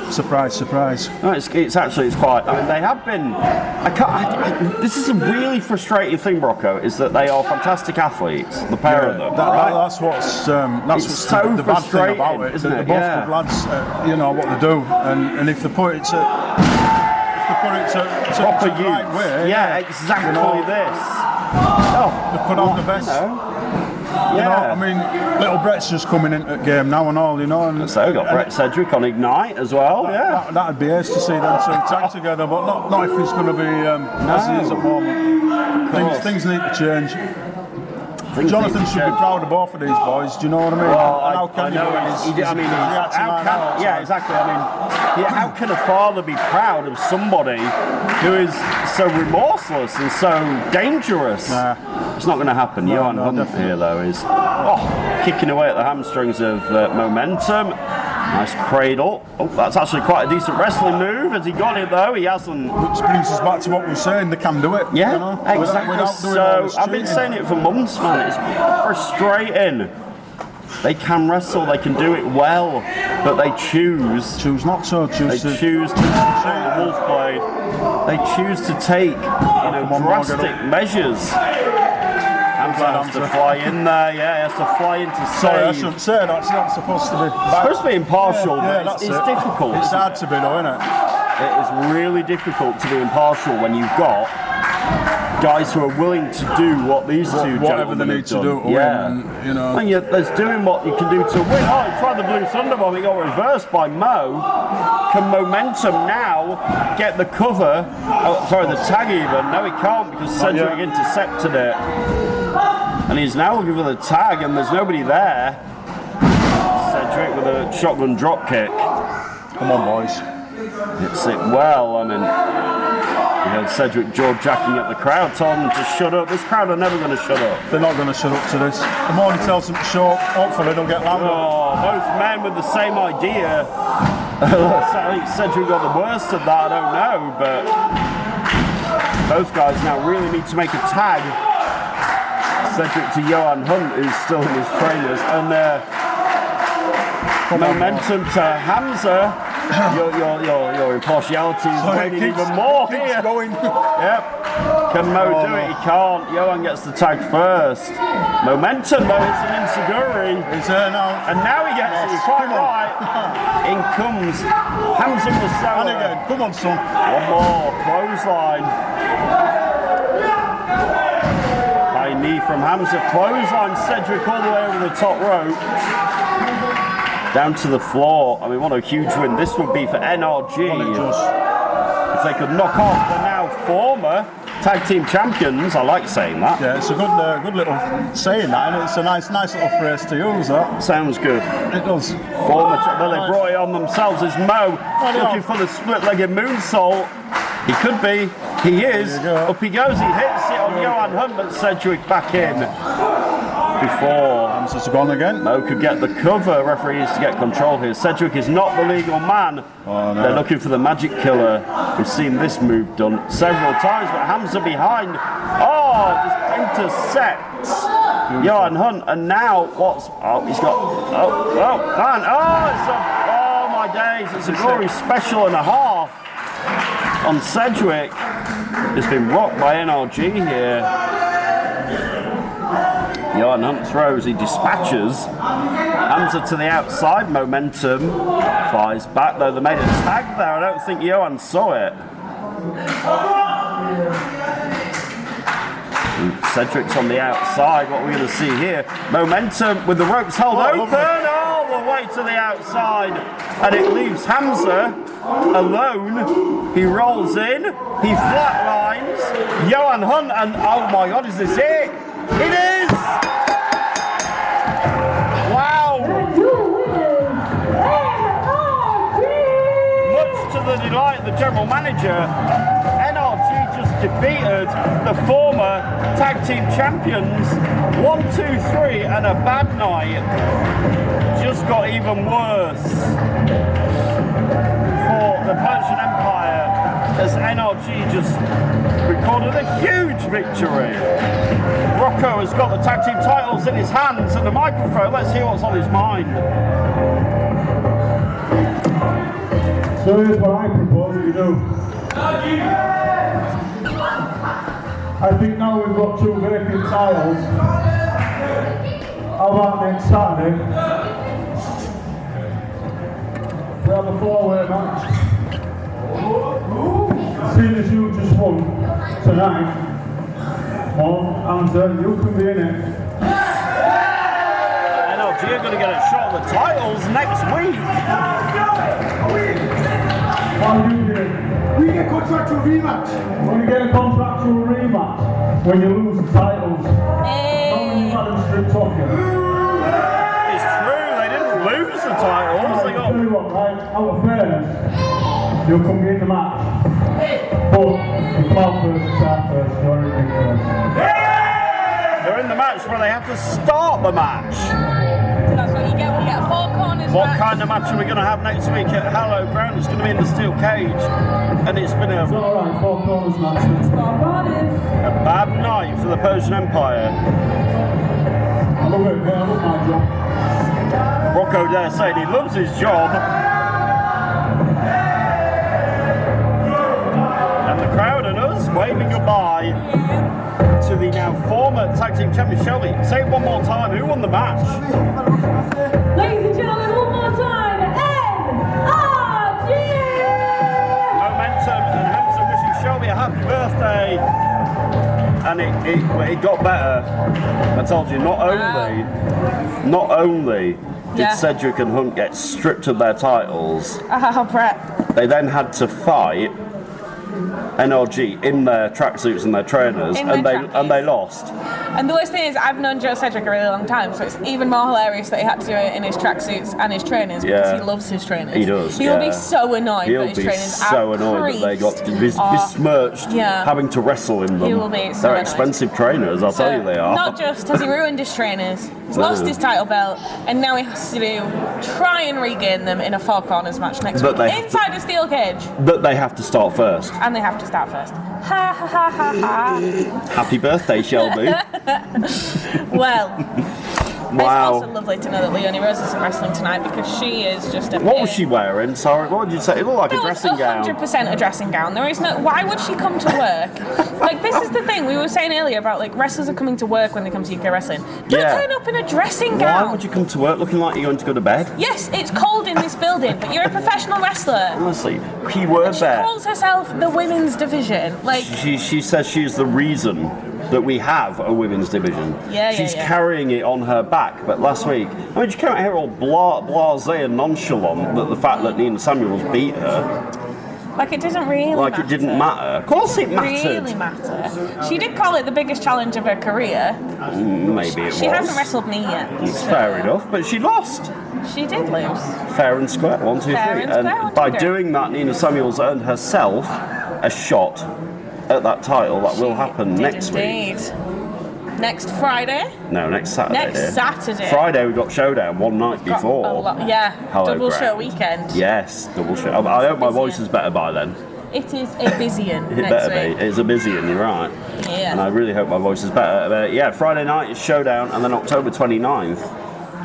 Surprise, surprise. No, it's quite. I mean, they have been. This is a really frustrating thing, Brocco, is that they are fantastic athletes, the pair of them. That's what's so the bad thing about it. Isn't it? Both good lads, you know what they do, and if they put it to proper the right way, exactly this. They could have the best. You know, I mean, little Brett's just coming into the game now and all, you know. And so we've got Brett Cedric on Ignite as well, That'd be ace to see them two tag together, but not if it's going to be as it is at the moment. Things need to change. Jonathan should be proud of both of these boys, do you know what I mean? Well, how can you? Exactly. I mean, how can a father be proud of somebody who is so remorseless and so dangerous? It's not going to happen. Johan Hunt here, though, is kicking away at the hamstrings of momentum. Nice cradle. Oh, that's actually quite a decent wrestling move. Has he got it, though? He hasn't. Which brings us back to what we were saying. They can do it. Yeah, you know, exactly. Without doing all this I've been saying it for months, man. It's frustrating. They can wrestle. They can do it well, but they choose not to. They choose to the wolf blade. They choose to take drastic measures. Hamza has to fly in there, he has to fly into save. Sorry, I shouldn't say that, it's not supposed to be. It's supposed to be impartial, but it's difficult. It's hard to be though, isn't it? It is really difficult to be impartial when you've got guys who are willing to do what these two whatever they need to do to win, and, you know. And there's doing what you can do to win. Oh, he tried the blue thunderbomb, it got reversed by Mo. Can momentum now get the cover? The tag even. No, he can't because Cedric intercepted it. And he's now looking for the tag, and there's nobody there. Cedric with a shotgun drop kick. Come on, boys. Hits it well. I mean, you know, Cedric jaw-jacking at the crowd, telling them to shut up. This crowd are never going to shut up. They're not going to shut up to this. The more he tells them to shut up, hopefully they'll get louder. Oh, both men with the same idea. I think Cedric got the worst of that, I don't know, but both guys now really need to make a tag. Cedric to Johan Hunt, who's still in his trainers, and momentum to Hamza. Your impartiality is waning even more here. Going. Yep. Can Mo do it? He can't. Johan gets the tag first. Momentum though, it's an Inseguri. He's there now. And now he gets it quite right. In comes Hamza Musawa. And again, come on son. One more, clothesline. High knee from Hamza, clothesline Cedric all the way over the top rope. Down to the floor. I mean, what a huge win this would be for NRG. If they could knock off the now former tag team champions. I like saying that. Yeah, it's a good little saying that, and it's a nice little phrase to use. That sounds good. It does. Former, well, they brought it on themselves. Is Mo looking for the split-legged moonsault? He could be. He is. Up he goes. He hits it on Johan Hunt, but Cedric back in. Before Hamza's gone again. Mo could get the cover. Referee needs to get control here. Cedric is not the legal man. Oh, no. They're looking for the magic killer. We've seen this move done several times, but Hamza behind. Oh, just intercepts Johan Hunt, and now what's? Oh, he's got. Man! Oh, my days! It's a glory special and a half on Cedric. It's been rocked by NRG here. Johan Hunt throws, he dispatches. Hamza to the outside, Momentum flies back, though they made a tag there. I don't think Johan saw it. Cedric's on the outside, what we're going to see here. Momentum with the ropes held open all the way to the outside. And it leaves Hamza alone. He rolls in, he flatlines. Johan Hunt, and oh my God, is this it? It is! Wow! Much to the delight of the general manager, NRG just defeated the former tag team champions. 1, 2, 3, and a bad night just got even worse for the Persian Empire as NRG just recorded a huge victory. Rocco has got the tag team titles in his hands and the microphone. Let's hear what's on his mind. So here's what I propose we do. I think now we've got 2 vacant titles. How about next Saturday? We have a 4-way match. Seeing as you just won tonight, and you can be in it. NRG are going to get a shot at the titles next week. What are you doing? We get contractual rematch. When you get a contractual rematch, when you lose the titles, not when you've had them stripped off you. It's true, they didn't lose the titles. They got... I'll tell you what, right, out of fairness, you'll come in the match. But you come out first, start first, you're ridiculous. They're in the match where they have to start the match. That's what you get when you get a 4 corners What match. kind of match are we going to have next week at Hallowed Ground? It's going to be in the steel cage. And it's been It's alright, 4 corners match. a bad night for the Persian Empire. I love it, yeah, I love my job. Rocco dare saying he loves his job. And the crowd and us waving goodbye to the now former tag team champion. Shelby, say it one more time. Who won the match? Ladies and gentlemen, one more time, NRG! Momentum and Hamza wishing Shelby a happy birthday. And it got better. I told you, not only did Cedric and Hunt get stripped of their titles, Brett. they then had to fight NRG in their tracksuits and their trainers, and they lost. And the worst thing is, I've known Joe Cedric a really long time, so it's even more hilarious that he had to do it in his tracksuits and his trainers because he loves his trainers. He does. He'll be so annoyed that his trainers so annoyed that they got besmirched having to wrestle in them. He will be so They're annoyed. expensive trainers, I'll tell you they are. Not just has he ruined his trainers, he's lost his title belt, and now he has to try and regain them in a 4 corners match next week inside a steel cage. That they have to start first. And they have to start first. Ha ha ha ha ha. Happy birthday, Shelby. Well, wow. It's also lovely to know that Leonie Rose isn't wrestling tonight because she is just a What was she wearing? Sorry, what did you say? It looked like a dressing gown. 100% a dressing gown. There is no. Why would she come to work? Like, this is the thing we were saying earlier about, like, wrestlers are coming to work when they come to UK wrestling. Don't turn up in a dressing gown. Why would you come to work looking like you're going to go to bed? Yes, it's cold in this building, but you're a professional wrestler. Honestly, keyword She there. calls herself the women's division. Like, She says she's the reason that we have a women's division. She's carrying it on her back. But last week, I mean, you can't hear all blasé and nonchalant that the fact that Nina Samuels beat her. Like, it doesn't really matter. It didn't matter. Of course it mattered. Really matter. She did call it the biggest challenge of her career. Maybe it was. She hasn't wrestled me yet. It's fair enough, but she lost. She did lose. Fair and square, 1, 2, 3. Fair and square, 1, 2, by 3. doing that, Nina Samuels earned herself a shot at that title. That will happen next week. Next Friday? No, next Saturday. Next Saturday. Friday we got Showdown one night before. Double show weekend. Yes, double show. I hope my voice is better by then. It is a busy one It better be. It's a busy one, you're right. Yeah. And I really hope my voice is better. Friday night is Showdown, and then October 29th,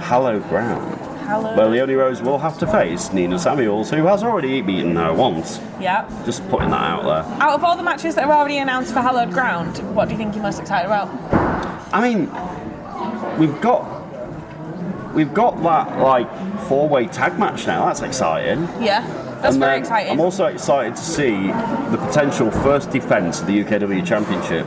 Hallowed Ground. Well, Leonie Rose will have to face Nina Samuels, who has already beaten her once. Yeah. Just putting that out there. Out of all the matches that are already announced for Hallowed Ground, what do you think you're most excited about? I mean, we've got that like 4-way tag match now. That's exciting. Yeah, that's very exciting. I'm also excited to see the potential first defence of the UKW Championship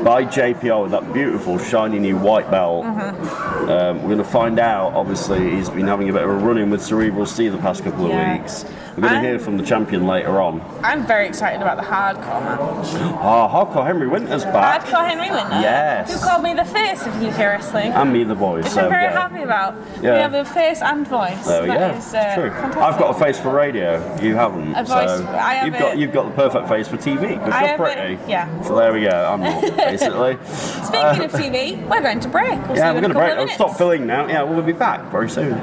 by JPL with that beautiful shiny new white belt. We're going to find out. Obviously, he's been having a bit of a run-in with Cerebral Steve the past couple of weeks. We're going to hear from the champion later on. I'm very excited about the hardcore match. Hardcore Henry Winter's back. Hardcore Henry Winter? Yes. Who called me the face of UK wrestling. And me the voice. Which I'm very happy about. We have a face and voice. There we go. It's true. Fantastic. I've got a face for radio. You haven't. A voice. So you've got the perfect face for TV because you're pretty. So there we go. I'm not, basically. Speaking of TV, we're going to break. We'll see we're going to break. I'll stop minutes. filling now. Yeah, we'll be back very soon.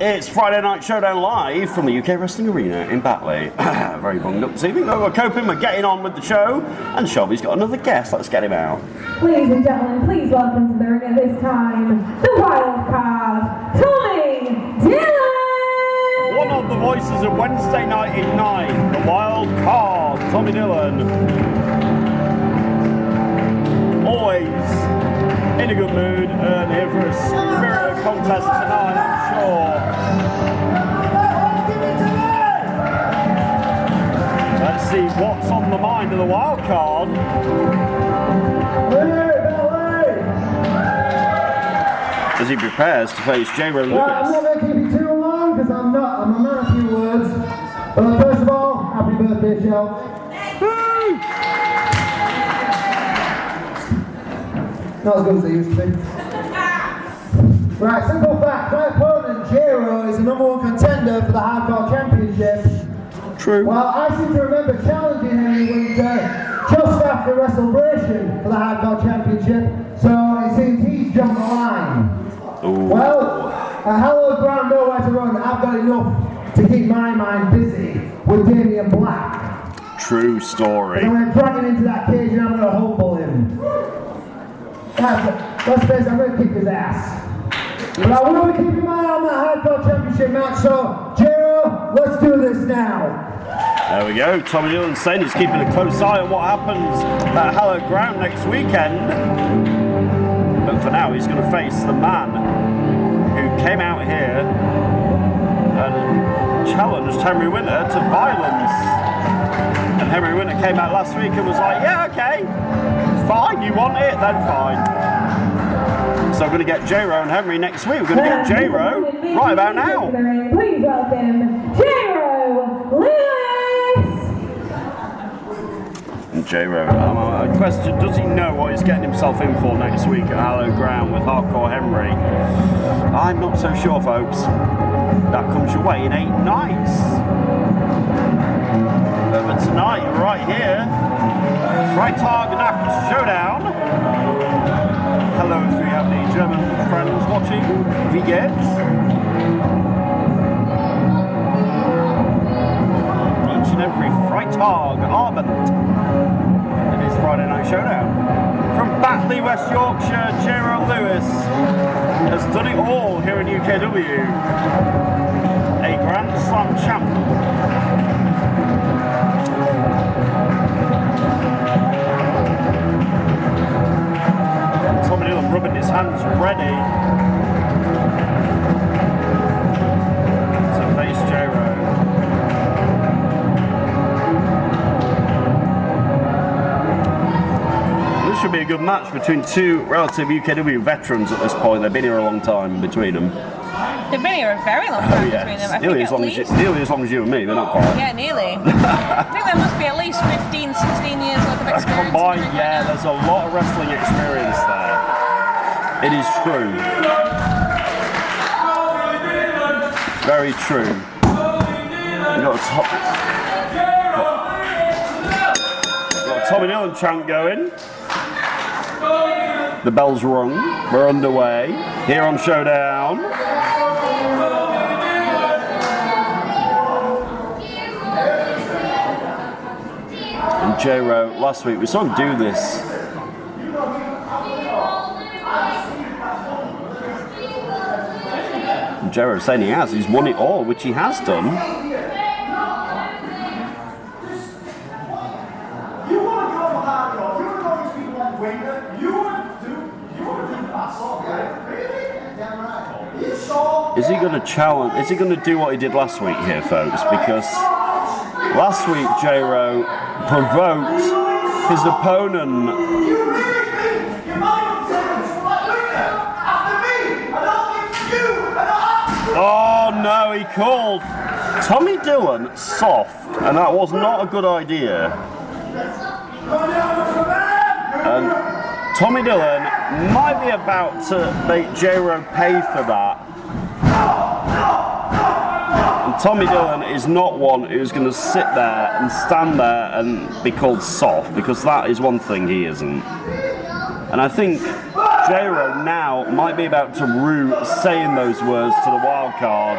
It's Friday Night Showdown live from the UK Wrestling Arena in Batley. Very bunged up this evening, but we're coping, we're getting on with the show, and Shelby's got another guest. Let's get him out. Ladies and gentlemen, please welcome to the ring at this time, the wild card, Tommy Dillon! One of the voices of Wednesday Night in 9, the wild card, Tommy Dillon. Always in a good mood and here for a spirited contest tonight, I'm sure. Let's see what's on the mind of the wild card. As he prepares to face J-Ro Lewis. I'm not going to keep you too long because I'm a man of few words. But first of all, happy birthday, Shell. Not as good as they used to be. Right, simple fact, my opponent, J-Ro, is the #1 contender for the Hardcore Championship. True. Well, I seem to remember challenging Henry Winter just after WrestleBration for the Hardcore Championship, so it seems he's jumped the line. Ooh. Well, hello ground, nowhere to run. I've got enough to keep my mind busy with Damian Black. True story. And I'm going to drag him into that cage and I'm going to humble him. Let's face it, I'm going to kick his ass. But I will be keeping my eye on that Hardcore Championship match, so J-Ro, let's do this now. There we go. Tommy Dillon saying he's keeping a close eye on what happens at Hallowed Ground next weekend. But for now, he's going to face the man who came out here and challenged Henry Winter to violence. And Henry Winter came out last week and was like, yeah, okay, fine, you want it, then fine. So we're going to get J-Ro and Henry next week. We're going to get J-Ro right about now. Please welcome J-Ro Lewis! And J-Ro, a question, does he know what he's getting himself in for next week at Hallowed Ground with Hardcore Henry? I'm not so sure, folks. That comes your way in 8 nights. But tonight, right here, Freitag Nacht Showdown. Hello if we have any German friends watching. Wie geht's? Each and every Freitag Abend. It is Friday Night Showdown. From Batley, West Yorkshire, J-Ro Lewis has done it all here in UKW. A Grand Slam champ. Tommy Dillon rubbing his hands ready to face J-Ro. This should be a good match between two relative UKW veterans at this point. They've been here a long time between them. They've been here a very long time between them. I Nearly think as long as you and me, but not quite. Yeah, nearly. I think there must be at least 15, 16 years worth of experience. Combined, yeah, there's a lot of wrestling experience there. It is true. Very true. We've got a Tommy Dillon chant going. The bell's rung. We're underway here on Showdown. And J-Ro, last week we saw him do this. And J-Ro saying he's won it all, which he has done. Is he going to challenge? Is he going to do what he did last week here, folks? Because last week J-Ro provoked his opponent. Oh no, he called Tommy Dillon soft, and that was not a good idea. And Tommy Dillon might be about to make J-Ro pay for that. And Tommy Dillon is not one who's going to sit there and stand there and be called soft, because that is one thing he isn't. And I think J-Ro now might be about to rue saying those words to the wild card.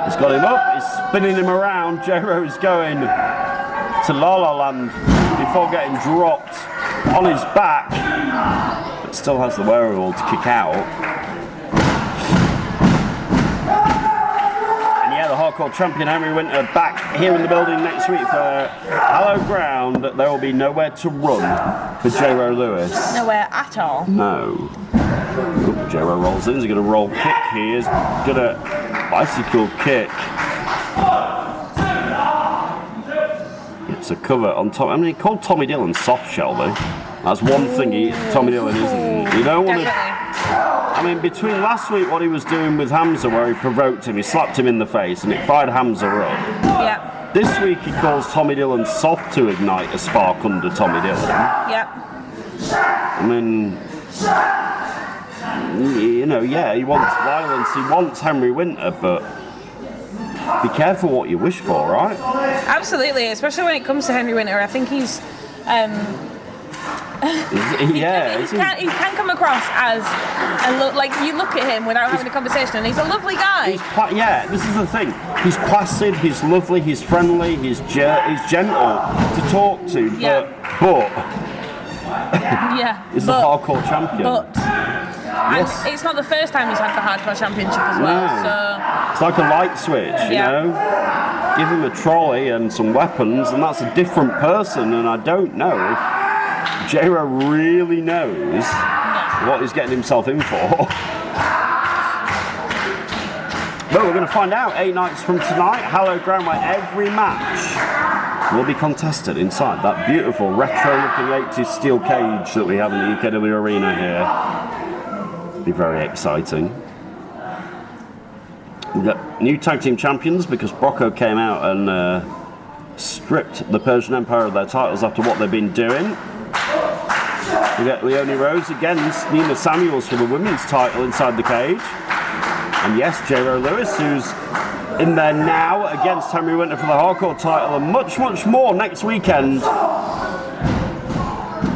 He's got him up, he's spinning him around. J-Ro is going to La La Land before getting dropped on his back, but still has the wherewithal to kick out. And yeah, the hardcore champion Henry Winter back here in the building next week for Hallowed Ground. There will be nowhere to run for J-Ro Lewis. Nowhere at all. No. J-Ro rolls in, he's going to roll kick, he is going to bicycle kick. It's a cover on top. I mean, he called Tommy Dillon soft, Shelby. That's one thing Tommy Dillon isn't. You don't want to. I mean, between last week, what he was doing with Hamza, where he provoked him, he slapped him in the face, and it fired Hamza up. Yeah. This week, he calls Tommy Dillon soft to ignite a spark under Tommy Dillon. Yeah. I mean, you know, yeah, he wants violence, he wants Henry Winter, but be careful what you wish for, right? Absolutely, especially when it comes to Henry Winter. I think he's he can come across as like you look at him without having a conversation, and he's a lovely guy. Yeah, this is the thing. He's placid, he's lovely, he's friendly, he's gentle to talk to, but he's a hardcore champion. But and it's not the first time he's had the hardcore championship as well. No. So it's like a light switch, you know. Give him a trolley and some weapons, and that's a different person. And I don't know if J-Ro really knows what he's getting himself in for. But we're going to find out 8 nights from tonight. Hallowed Ground, where every match will be contested inside that beautiful retro-looking 80s steel cage that we have in the UKW arena here. Be very exciting. We've got new tag team champions because Brocco came out and stripped the Persian Empire of their titles after what they've been doing. We get Leonie Rose against Nina Samuels for the women's title inside the cage. And yes, J-Ro Lewis, who's in there now against Henry Winter for the hardcore title, and much, much more next weekend.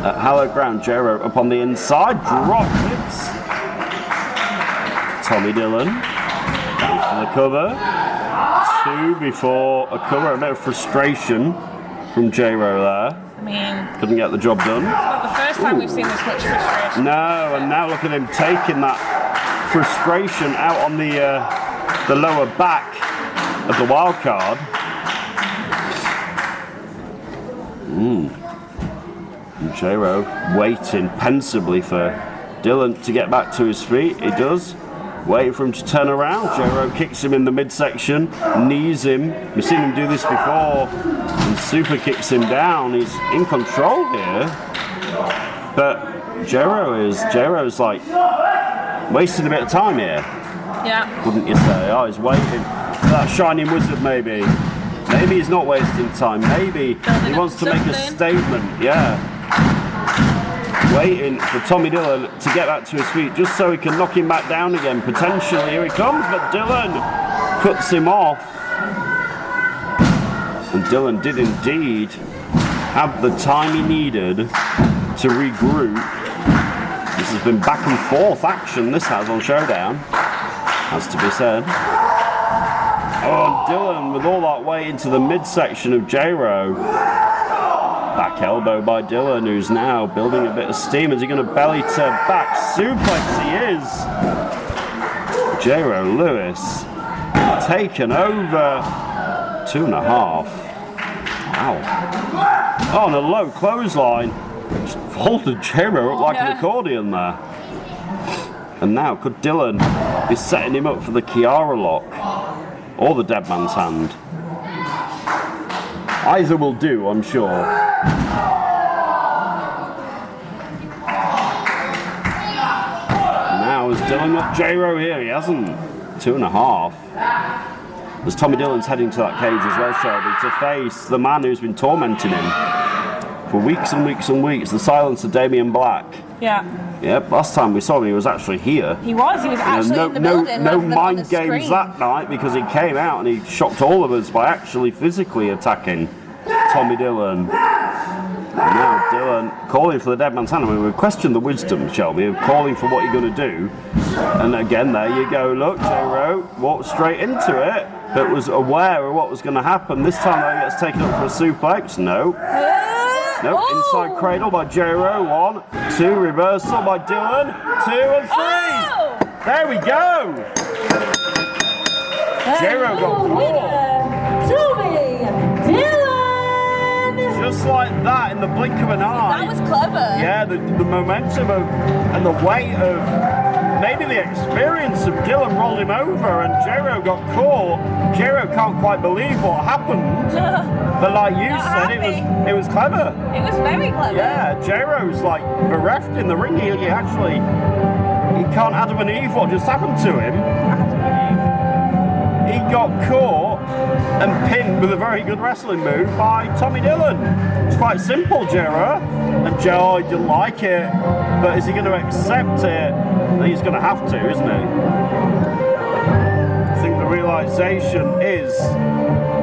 At Hallowed Ground, J-Ro up on the inside, drop kicks. Tommy Dillon goes for the cover. 2 before a cover, a bit of frustration from J-Ro there. I mean, couldn't get the job done. It's not the first time we've seen this much frustration. No, and now look at him taking that frustration out on the lower back of the wild card. And J-Ro waiting pensively for Dillon to get back to his feet. He does. Wait for him to turn around. J-Ro kicks him in the midsection, knees him. We've seen him do this before. And super kicks him down. He's in control here. But J-Ro's like wasting a bit of time here. Yeah. Wouldn't you say? Oh, he's waiting for that shining wizard maybe. Maybe he's not wasting time. Maybe he wants to make a statement. Yeah. Waiting for Tommy Dillon to get back to his feet just so he can knock him back down again. Potentially, here he comes, but Dillon cuts him off. And Dillon did indeed have the time he needed to regroup. This has been back and forth action, this has on Showdown, has to be said. Oh, Dillon with all that weight into the midsection of J-Ro. Back elbow by Dillon, who's now building a bit of steam. Is he going to belly to back suplex? He is. J-Ro Lewis taken over 2.5. Wow. Oh, and a low clothesline. Just folded J-Ro up like an accordion there. And now, could Dylan be setting him up for the Chiara lock? Or the dead man's hand? Either will do, I'm sure. Now, has Dylan got J-Ro here? He hasn't. 2.5. As Tommy Dillon's heading to that cage as well, Shelby, to face the man who's been tormenting him for weeks and weeks and weeks, the Silencer Damien Black. Yeah. Yep, last time we saw him, he was actually here. He was actually in the building. No on the mind games screen. that night, because he came out and he shocked all of us by actually physically attacking Tommy Dillon. And now Dylan calling for the dead man's hand. I mean, we questioned the wisdom, Shelby, of calling for what you're going to do. And again, there you go. Look, J-Ro walked straight into it, but was aware of what was going to happen. This time, though, he gets taken up for a suplex. No. Nope, inside cradle by J-Ro. 1, 2, reversal by Dylan. 2 and 3. Oh! There we go. J-Ro got caught. Tommy Dillon! Just like that, in the blink of an eye. That was clever. Yeah, the momentum of and the weight of maybe the experience of Dylan rolled him over, and J-Ro got caught. J-Ro can't quite believe what happened. But like you said, it was clever. It was very clever. Yeah, J-Ro's like bereft in the ring. He can't Adam and Eve what just happened to him. He got caught and pinned with a very good wrestling move by Tommy Dillon. It's quite simple, J-Ro. And Joe didn't like it, but is he going to accept it? I think he's going to have to, isn't he? I think the realization is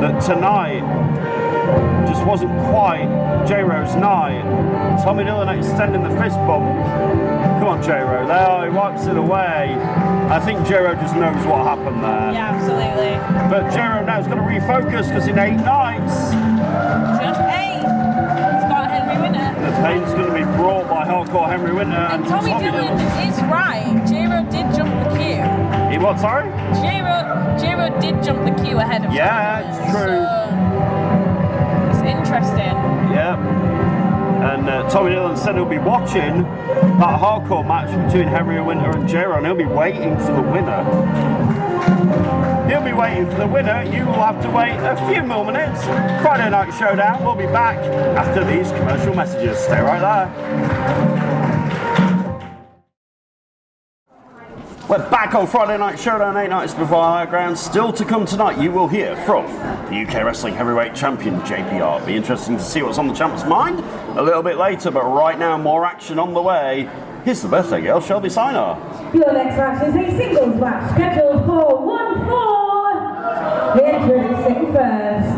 that tonight just wasn't quite J-Ro's night. Tommy Dillon extending the fist bump. Come on, J-Ro. There, he wipes it away. I think J-Ro just knows what happened there. Yeah, absolutely. But J-Ro now's got to refocus, because in 8 nights, Just 8. He's got Henry Winter. the pain's going to be brought by Hardcore Henry Winter. And Tommy Dillon is right. J-Ro did jump the queue. He what, sorry? J-Ro did jump the queue ahead of Yeah, Tommy it's true. So it's interesting. Yeah. And Tommy Dillon said he'll be watching that hardcore match between Henry Winter and J-Ro, and he'll be waiting for the winner. He'll be waiting for the winner. You will have to wait a few more minutes. Friday Night Showdown. We'll be back after these commercial messages. Stay right there. We're back on Friday Night Showdown, 8 nights before our ground. Still to come tonight, you will hear from the UK Wrestling Heavyweight Champion, JPR. Be interesting to see what's on the champ's mind a little bit later, but right now, more action on the way. Here's the birthday girl, Shelby Siner. Your next match is a singles match scheduled for 1-4. Introducing first.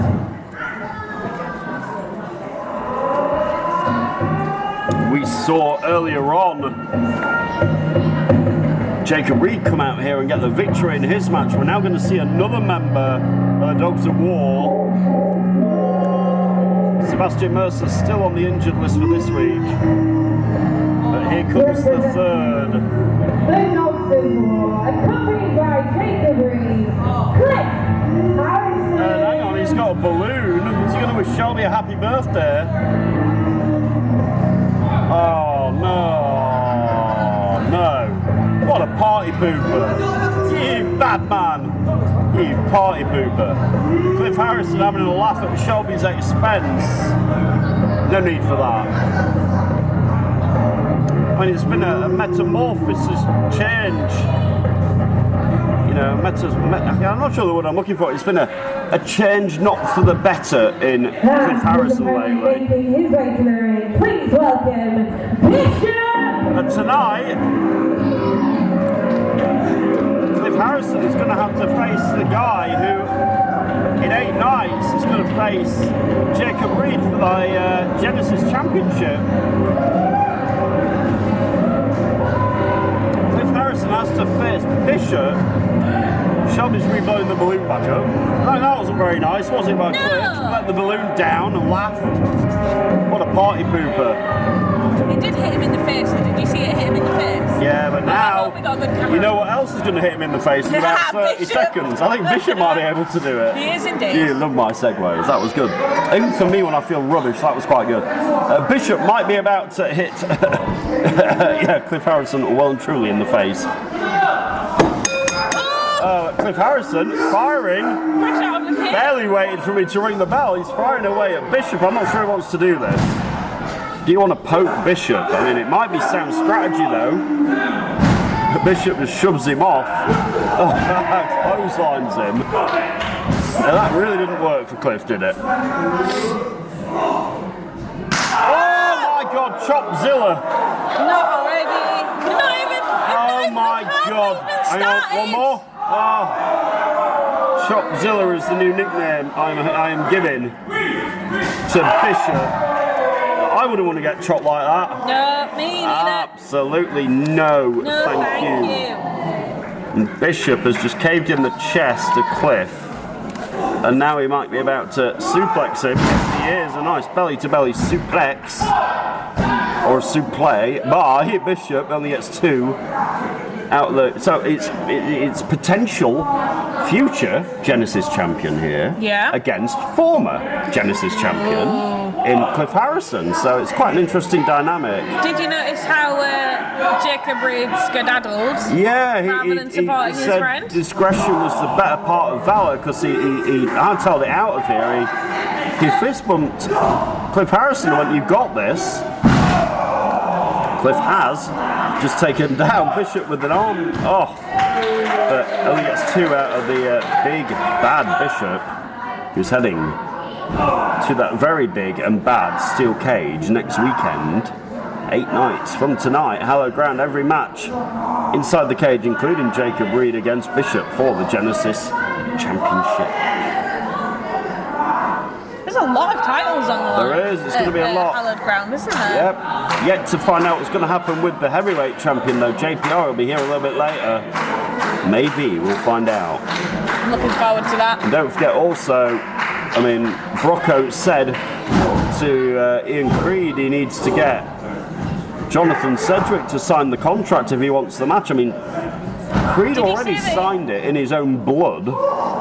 We saw earlier on Jacob Reed come out here and get the victory in his match. We're now going to see another member of the Dogs of War. Sebastian Mercer still on the injured list for this week. But here comes the third. The Dogs of War, accompanied by Jacob Reed, Cliff Harrison. Hang on, he's got a balloon. Is he going to wish Shelby a happy birthday? Oh, no. What a party pooper. You bad man. You party pooper. Cliff Harrison having a laugh at Shelby's expense. No need for that. I mean, it's been a metamorphosis change. You know, I'm not sure the word I'm looking for. It's been a change not for the better in Cliff Harrison lately. His way to the ring. Please welcome Bishop. And tonight, Cliff Harrison is going to have to face the guy who, in 8 nights, is going to face Jacob Reed for the Genesis Championship. Cliff Harrison has to face Bishop. Shelby's reblowing the balloon back up. No, that wasn't very nice, was it, by Cliff? Let the balloon down and laughed. What a party pooper. It did hit him in the face. Did you see it hit him in the face? Yeah, but now, we got a good camera. you know what else is going to hit him in the face in about 30 Bishop. seconds? I think Bishop might be able to do it. He is indeed. You love my segues, that was good. Even for me when I feel rubbish, that was quite good. Bishop might be about to hit yeah, Cliff Harrison well and truly in the face. Cliff Harrison firing. Fresh out of the pit. Barely waited for me to ring the bell. He's firing away at Bishop. I'm not sure he wants to do this. Do you want to poke Bishop? I mean, it might be sound strategy though. Bishop just shoves him off. Clotheslines him. Now, that really didn't work for Cliff, did it? Oh my God, Chopzilla! Not already. Not even. Oh my God! Hang on, one more. Oh. Chopzilla is the new nickname I am giving to Bishop. I wouldn't want to get chopped like that. No, me neither. Absolutely no. No, thank you. And Bishop has just caved in the chest to Cliff. And now he might be about to suplex him. Yes, he is. A nice belly-to-belly suplex. Or supplé by Bishop. Only gets 2 out of the... So it's potential future Genesis champion here. Yeah. Against former Genesis champion in Cliff Harrison. So it's quite an interesting dynamic. Did you notice how Jacob Reed skedaddled? Yeah, rather than supporting his said friend? discretion was the better part of valor because he hightailed it out of here. He fist bumped Cliff Harrison and went, "You got this." Cliff has just taken down Bishop with an arm. Oh, but only gets 2 out of the big bad Bishop, who's heading to that very big and bad steel cage next weekend. 8 nights from tonight, hallowed ground, every match inside the cage, including Jacob Reed against Bishop for the Genesis Championship. There's a lot of titles on the line. There is, it's going to be a lot. Hallowed ground, isn't there? Yep. Yet to find out what's going to happen with the heavyweight champion though. JPR will be here a little bit later. Maybe, we'll find out. I'm looking forward to that. And don't forget also, I mean, Brocco said to Ian Creed he needs to get Jonathan Sedgwick to sign the contract if he wants the match. I mean, Creed already signed it in his own blood.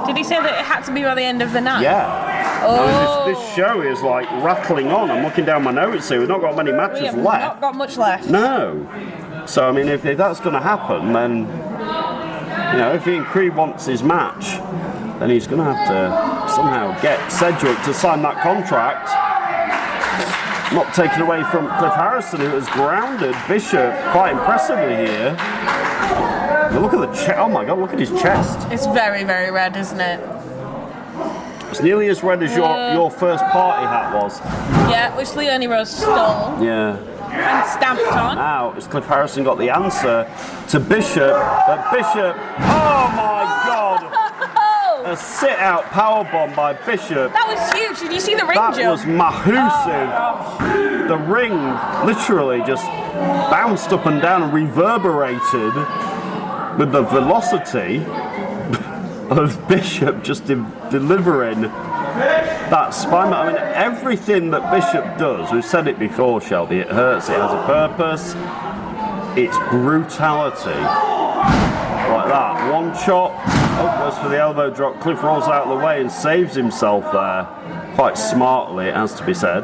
Did he say that it had to be by the end of the night? Yeah. Oh. I mean, this show is like rattling on. I'm looking down my notes here. We've not got many matches We have left. not got much left. No. So, I mean, if that's going to happen, then, you know, if Ian Creed wants his match, then he's going to have to somehow get Sedgwick to sign that contract. Not taken away from Cliff Harrison, who has grounded Bishop quite impressively here. But look at the chest. Oh my God, look at his chest. It's very, very red, isn't it? It's nearly as red as your first party hat was. Yeah, which Leonie Rose stole. Yeah. And stamped on. Now, has Cliff Harrison got the answer to Bishop? But Bishop, oh my God! A sit-out powerbomb by Bishop. That was huge. Did you see the ring That jump? was massive. Oh, the ring literally just bounced up and down and reverberated with the velocity of Bishop just delivering that spine. I mean, everything that Bishop does, we've said it before, Shelby, it hurts, it has a purpose, it's brutality. Like that, one chop, goes for the elbow drop, Cliff rolls out of the way and saves himself there. Quite smartly, it has to be said.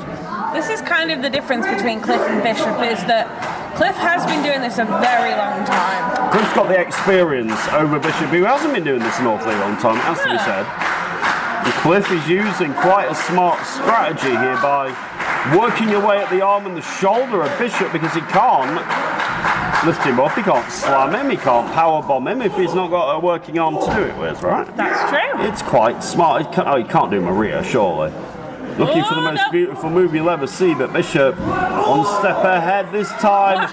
This is kind of the difference between Cliff and Bishop, is that Cliff has been doing this a very long time. Cliff's got the experience over Bishop, who hasn't been doing this an awfully long time, it has to be said. And Cliff is using quite a smart strategy here by working away at the arm and the shoulder of Bishop, because he can't lift him up, he can't slam him, he can't powerbomb him if he's not got a working arm to do it with, right? That's true. It's quite smart. He can't do Maria, surely. Looking for the most beautiful move you'll ever see, but Bishop, one step ahead this time,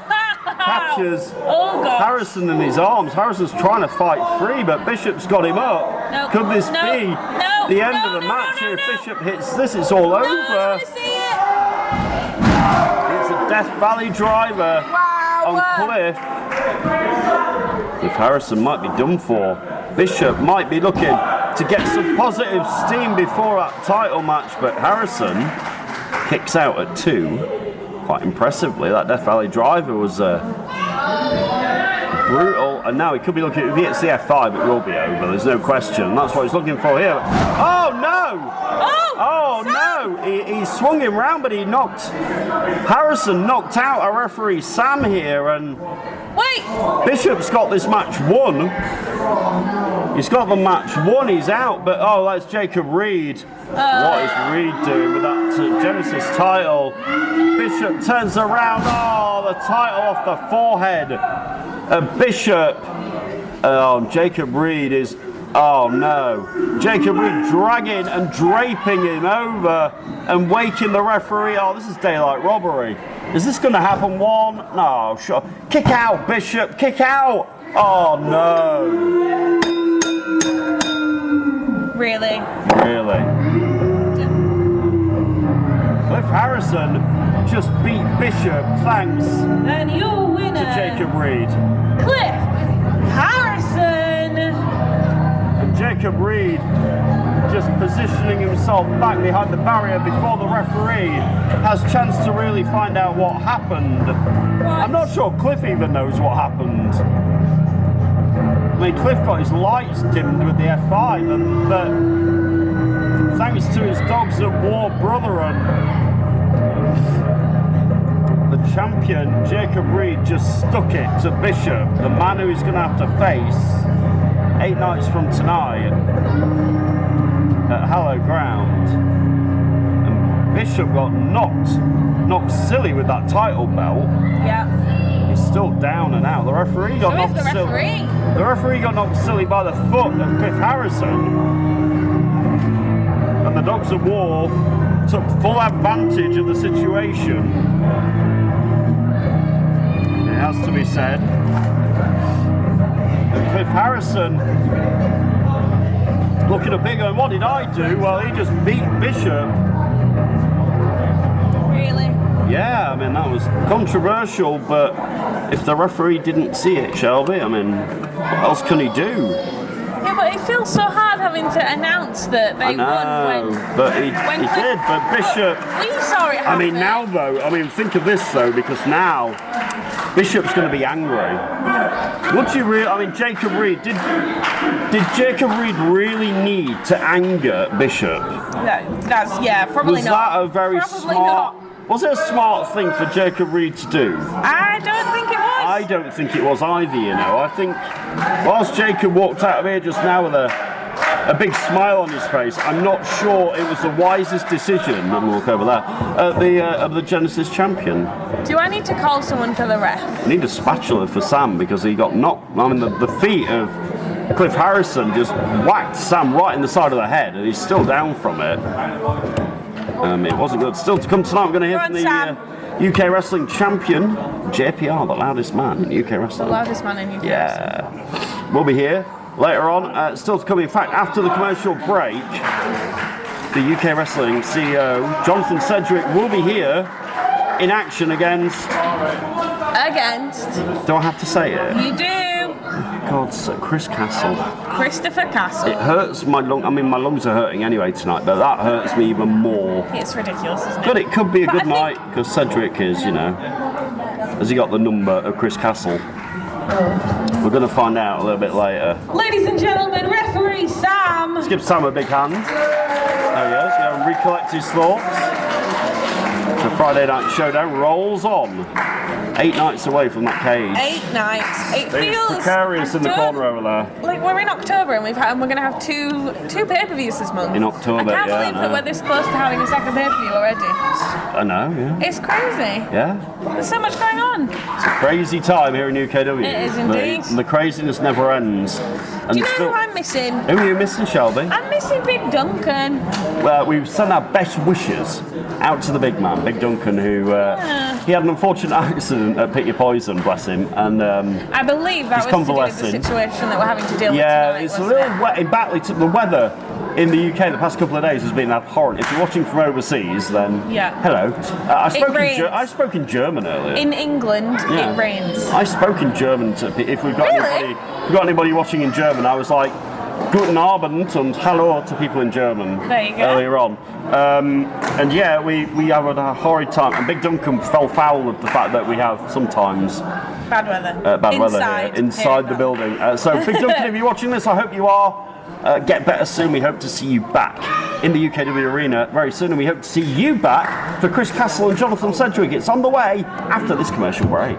catches Harrison in his arms. Harrison's trying to fight free, but Bishop's got him up. No, Could this be the end of the match here? If Bishop hits this, it's all over. I see it. It's a Death Valley driver on Cliff. If Harrison might be done for, Bishop might be looking to get some positive steam before that title match, but Harrison kicks out at 2 quite impressively. That Death Valley driver was brutal, and now he could be looking, if he hits the F5 it will be over, there's no question. That's what he's looking for here. Oh no! Oh no! no, he swung him round, but Harrison knocked out our referee Sam here, and Bishop's got this match won. He's got the match won, he's out, but oh, that's Jacob Reed. What is Reed doing with that Genesis title? Bishop turns around, oh, the title off the forehead of Bishop. Oh, Jacob Reed is, oh no. Jacob Reed dragging and draping him over and waking the referee. Oh, this is daylight robbery. Is this going to happen? One? No, sure. Kick out, Bishop, kick out. Oh no. Really? Really. Cliff Harrison just beat Bishop, thanks And your winner, to Jacob Reed. Cliff Harrison. And Jacob Reed just positioning himself back behind the barrier before the referee has chance to really find out what happened. I'm not sure Cliff even knows what happened. I mean, Cliff got his lights dimmed with the F5, but thanks to his Dogs of War brother and the champion, Jacob Reed just stuck it to Bishop, the man who he's going to have to face 8 nights from tonight at Hallow Ground. And Bishop got knocked silly with that title belt. Yeah. He's still down and out. The referee got knocked silly. The referee got knocked silly by the foot of Cliff Harrison. And the Dogs of War took full advantage of the situation. It has to be said. And Cliff Harrison looking a bit going, what did I do? Well, he just beat Bishop. Really? Yeah, I mean, that was controversial, but if the referee didn't see it, Shelby, I mean, what else can he do? Yeah, but it feels so hard having to announce that they won but he did, but Bishop... We saw it happen. I mean, now, though, think of this, though, because now Bishop's going to be angry. Would you really... I mean, Jacob Reed, did Jacob Reed really need to anger Bishop? Probably Was not. that a very Probably smart... not. Was it a smart thing for Jacob Reed to do? I don't think it was. I don't think it was either, you know. I think whilst Jacob walked out of here just now with a big smile on his face, I'm not sure it was the wisest decision, and we'll look over that, of the Genesis champion. Do I need to call someone for the ref? I need a spatula for Sam because he got knocked. I mean, the feet of Cliff Harrison just whacked Sam right in the side of the head, and he's still down from it. It wasn't good. Still to come tonight, we're going to hear from the UK Wrestling Champion, JPR, the loudest man in UK Wrestling. The loudest man in UK Wrestling. We'll be here later on. Still to come, in fact, after the commercial break, the UK Wrestling CEO, Jonathan Sedgwick, will be here in action against... Do I have to say it? You do. God's Chris Castle. Christopher Castle. It hurts my lung. I mean, my lungs are hurting anyway tonight, but that hurts me even more. It's ridiculous, isn't it? But it could be a good night because Sedgwick is, you know, has he got the number of Chris Castle? We're going to find out a little bit later. Ladies and gentlemen, referee Sam. Let's give Sam a big hand. There he is. Go and recollect his thoughts. The Friday Night Showdown rolls on. 8 nights away from that cage. 8 nights. It feels precarious in the corner over there. Like we're in October and we're going to have two pay-per-views this month. In October, I can't believe that we're this close to having a second pay-per-view already. I know, yeah. It's crazy. Yeah. There's so much going on. It's a crazy time here in UKW. It is indeed. The craziness never ends. And do you know who I'm missing? Who are you missing, Shelby? I'm missing Big Duncan. Well, we send our best wishes out to the big man, Big Duncan, who he had an unfortunate accident at Pick Your Poison, bless him, and I believe that was to do with the situation that we're having to deal with tonight, it's a little wet. In Batley, the weather in the UK the past couple of days has been abhorrent. If you're watching from overseas, then hello. I spoke in German earlier. In England, it rains. I spoke in German if we've got anybody watching in German. I was like, Guten Abend and hello to people in German there you go. Earlier on. And yeah, we had a horrid time. And Big Duncan fell foul of the fact that we have sometimes bad weather. Weather here, inside the building. So Big Duncan, if you're watching this, I hope you are. get better soon. We hope to see you back in the UKW arena very soon, and we hope to see you back for Chris Castle and Jonathan Sedgwick. It's on the way after this commercial break.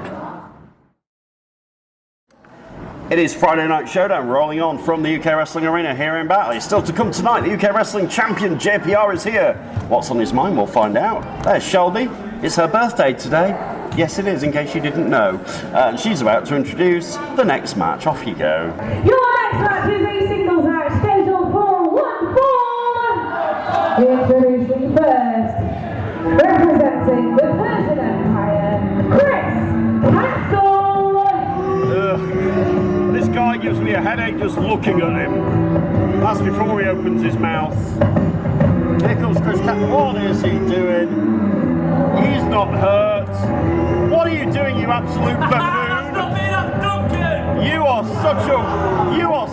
It is Friday Night Showdown, rolling on from the UK Wrestling Arena here in Batley. Still to come tonight, the UK Wrestling Champion JPR is here. What's on his mind, we'll find out. There's Shelby. It's her birthday today. Yes, it is, in case you didn't know. And she's about to introduce the next match. Off you go. Your next match is a singles match scheduled for 1 fall. Introducing first, representing the Persian Empire, Chris Castle. This guy gives me a headache just looking at him. That's before he opens his mouth. Here comes Chris Castle. What is he doing? He's not hurt. What are you doing, you absolute buffoon? You are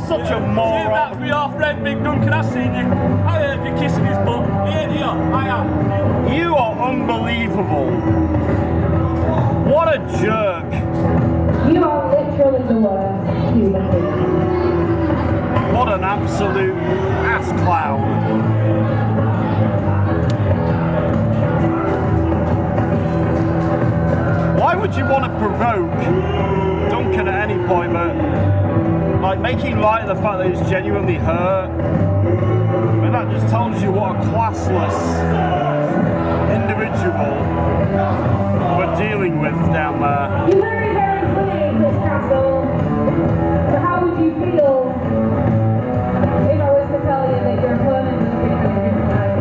such a moron. That's for your friend Big Duncan. I've seen you. I heard you kissing his butt. Here, I am. You are unbelievable. What a jerk. You are literally the worst human being. What an absolute ass clown. Why would you want to provoke Duncan at any point, but like making light of the fact that he's genuinely hurt? I mean, that just tells you what a classless individual we're dealing with down there. You're very, very funny, Chris Castle. So how would you feel if I was to tell you that your opponent was being here tonight?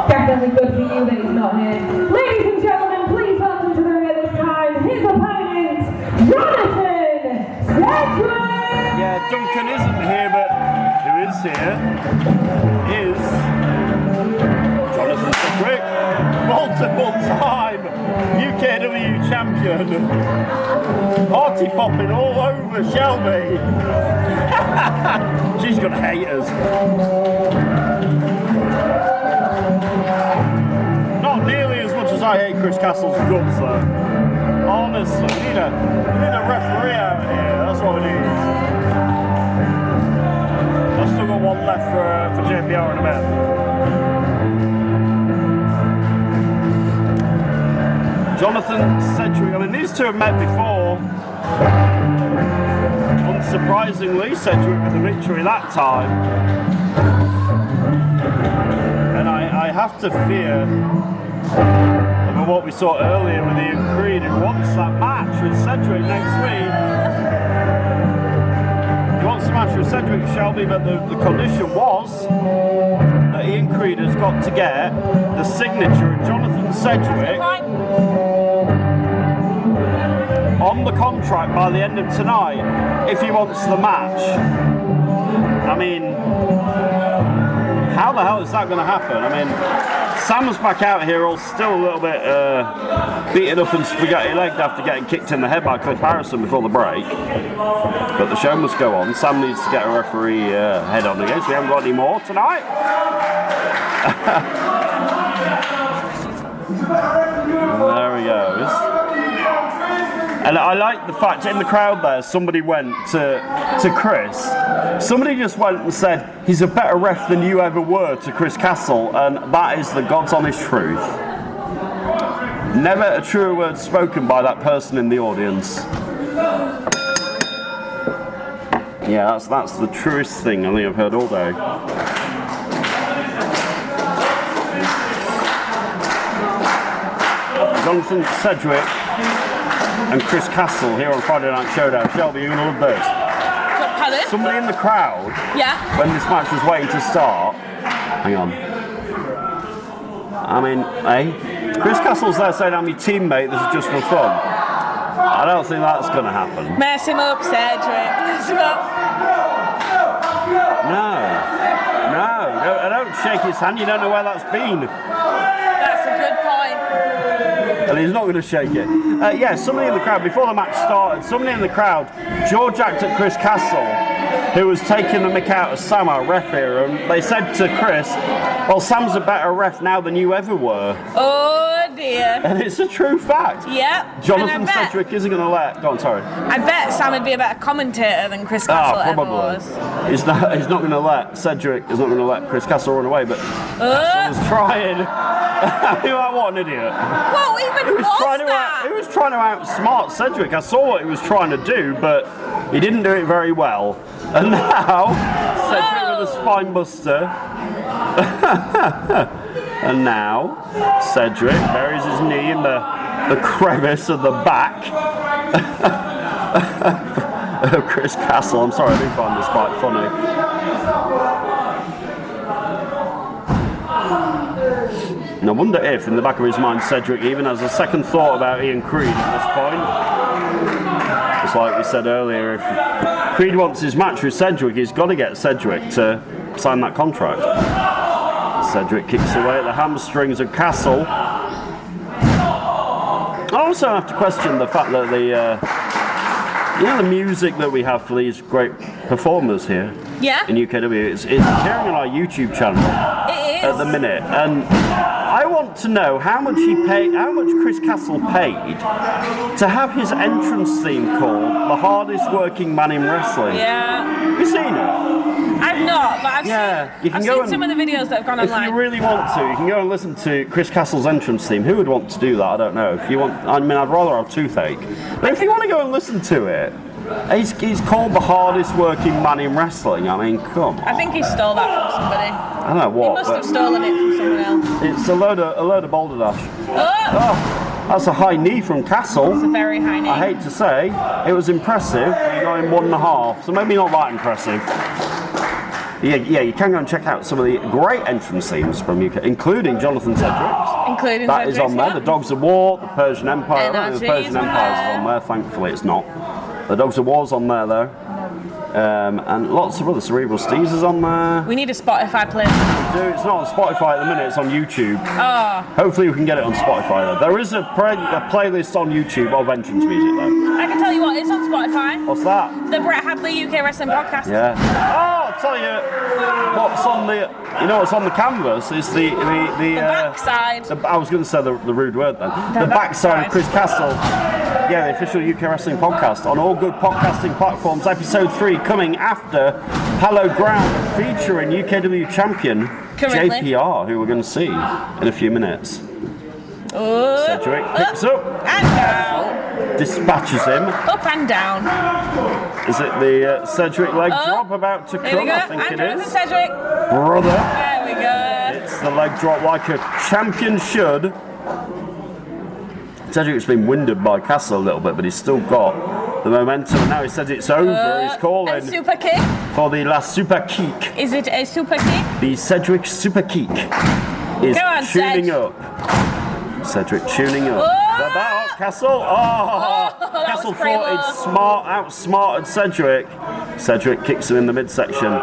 Definitely good for you that he's not here. Ladies and gentlemen, please welcome to the ring at this time his opponent, Jonathan Sedgwick! Yeah, Duncan isn't here, but who is here is Jonathan Sedgwick, multiple time UKW champion. Party popping all over Shelby. She's gonna hate us. Not nearly as much as I hate Chris Castle's guts though. Honestly, we need a referee out here, that's what we need. I've still got one left for JPR in a bit. Jonathan Sedgwick, I mean these two have met before. Unsurprisingly, Sedgwick with the victory that time. And I have to fear about what we saw earlier with Ian Creed, who wants that match with Sedgwick next week. He wants the match with Sedgwick, Shelby, but the condition was that Ian Creed has got to get the signature of Jonathan Sedgwick on the contract by the end of tonight if he wants the match. I mean, how the hell is that going to happen? I mean, Sam's back out here all still a little bit beaten up and spaghetti-legged after getting kicked in the head by Cliff Harrison before the break. But the show must go on. Sam needs to get a referee head on again, so we haven't got any more tonight. There he goes. And I like the fact in the crowd there, somebody went to Chris. Somebody just went and said, he's a better ref than you ever were to Chris Castle, and that is the God's honest truth. Never a truer word spoken by that person in the audience. Yeah, that's the truest thing I think I've heard all day. Jonathan Sedgwick and Chris Castle here on Friday Night Showdown. Shelby, you're going to love this. Pardon? Somebody in the crowd, when this match was waiting to start, hang on. I mean, Chris Castle's there saying I'm your teammate, this is just for fun. I don't think that's going to happen. Mess him up, Sedgwick. Mess him up. No, I don't shake his hand, you don't know where that's been. That's a good point. And he's not going to shake it. Yeah, somebody in the crowd, before the match started, somebody in the crowd jaw-jacked at Chris Castle, who was taking the mick out of Sam, our ref here, and they said to Chris, well, Sam's a better ref now than you ever were. Oh dear. And it's a true fact. Yep. Jonathan And I bet- Sedgwick isn't going to let. Go on, sorry. I bet Sam would be a better commentator than Chris Castle ever Probably. was. He's not going to let Cedric. Is not going to let Chris Castle run away. But Castle was trying. What an idiot! What even He was trying to outsmart Cedric. I saw what he was trying to do, but he didn't do it very well. And now Cedric with a spine buster. And now Cedric buries his knee in the crevice of the back of Chris Castle. I'm sorry, I do find this quite funny. And I wonder if, in the back of his mind, Cedric even has a second thought about Ian Creed at this point. Just like we said earlier, if Creed wants his match with Cedric, he's got to get Cedric to sign that contract. Cedric kicks away at the hamstrings of Castle. I also have to question the fact that the music that we have for these great performers here in UKW, it's appearing on our YouTube channel at the minute, and I want to know how much Chris Castle paid to have his entrance theme called "The Hardest Working Man in Wrestling." Yeah. Have you seen it? I've not, but I've seen some of the videos that have gone online. If you really want to, you can go and listen to Chris Castle's entrance theme. Who would want to do that? I don't know. If you want, I mean, I'd rather have toothache. But if you want to go and listen to it, he's called the hardest working man in wrestling. I mean, come on. I think he stole that from somebody. I don't know what. He must have stolen it from someone else. It's a load of balderdash. Oh, that's a high knee from Castle. It's a very high knee. I hate to say, it was impressive. You got him 1.5, so maybe not that impressive. Yeah, you can go and check out some of the great entrance themes from UK, including Jonathan Cedric's. That is on there. The Dogs of War, the Persian Empire. I don't think the Persian Empire is on there. Thankfully, it's not. The Dogs of War's on there though, and lots of other Cerebral Steez is on there. We need a Spotify playlist. We do. It's not on Spotify at the minute. It's on YouTube. Oh. Hopefully, we can get it on Spotify though. There is a playlist on YouTube of entrance music though. I can tell you what is on Spotify. What's that? The Brett Hadley UK Wrestling Podcast. Yeah. Oh, I'll tell you what's on the. You know what's on the canvas is the backside. I was going to say the rude word then. The backside of Chris Castle. Yeah, the official UK Wrestling Podcast on all good podcasting platforms. Episode 3 coming after Hallowed Ground, featuring UKW champion JPR, who we're going to see in a few minutes. Cedric picks up and down. Dispatches him. Up and down. Is it the Cedric leg drop about to come? I think it is. Cedric. Brother. There we go. It's the leg drop like a champion should. Cedric's been winded by Castle a little bit, but he's still got the momentum. Now he says it's over. He's calling a super kick for the last super kick. Is it a super kick? The Cedric super kick is tuning up. Cedric tuning up. About Castle. Oh, Castle thought he'd outsmarted Cedric. Cedric kicks him in the midsection.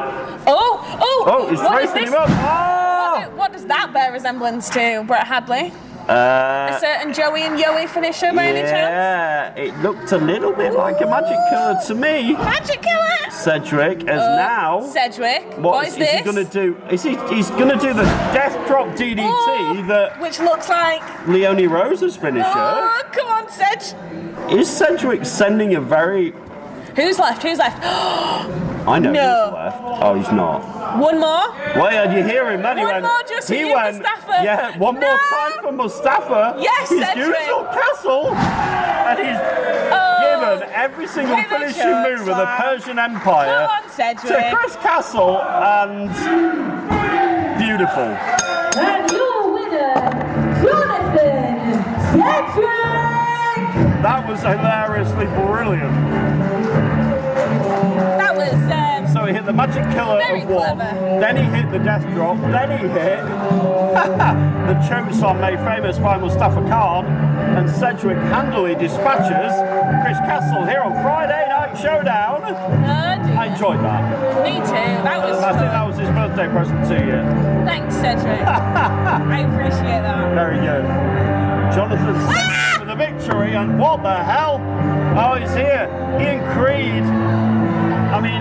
Oh, he's draping him up. Oh. What does that bear resemblance to, Brett Hadley? A certain Joey and Yoey finisher by any chance? Yeah, it looked a little bit like a magic killer to me. Magic killer? Cedric is now. Cedric, what is this? He going to do? He's going to do the death drop DDT which looks like Leonie Rosa's finisher. Oh, come on, Cedric. Is Cedric sending a very? Who's left? I know who's left. Oh, he's not. One more? Well, you hear him then. One more just for you, Mustafa. Yeah, one more time for Mustafa. Yes, he's Cedric. used up Castle, and he's given every single finishing move of the Persian Empire to Chris Castle, and beautiful. And your winner, Jonathan Cedric! That was hilariously brilliant. That was so he hit the magic killer of one, then he hit the death drop, then he hit the choke slam made famous by Mustafa Khan, and Cedric handily dispatches Chris Castle here on Friday Night Showdown. I enjoyed that. Me too. I think that was his birthday present to you. Thanks, Cedric. I appreciate that. Very good. Jonathan for the victory, and what the hell? Oh, he's here. Ian Creed. I mean,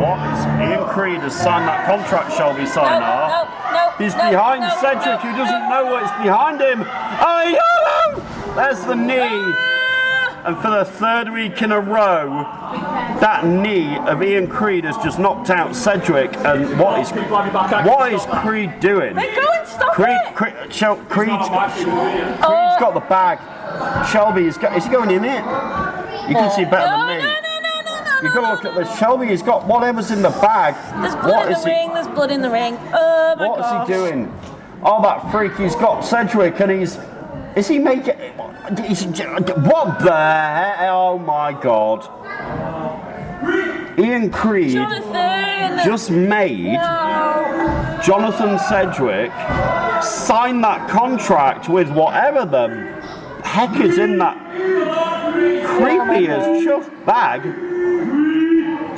what? Ian Creed has signed that contract, shall we sign now? No. He's behind Cedric, who doesn't know what's behind him. Oh, there's the knee. And for the third week in a row, that knee of Ian Creed has just knocked out Cedric. And what is Creed doing? They're going, stop Creed's got the bag. Shelby is he going in it? You can see better than me. No. You've got to look at this. Shelby has got whatever's in the bag. There's blood in the ring, there's blood in the ring. Oh my What's gosh. he doing? Oh, that freak, he's got Cedric and is he making, what the hell? Oh my God. Ian Creed just made Jonathan Cedric sign that contract with whatever the heck is in that creepy as chuff bag.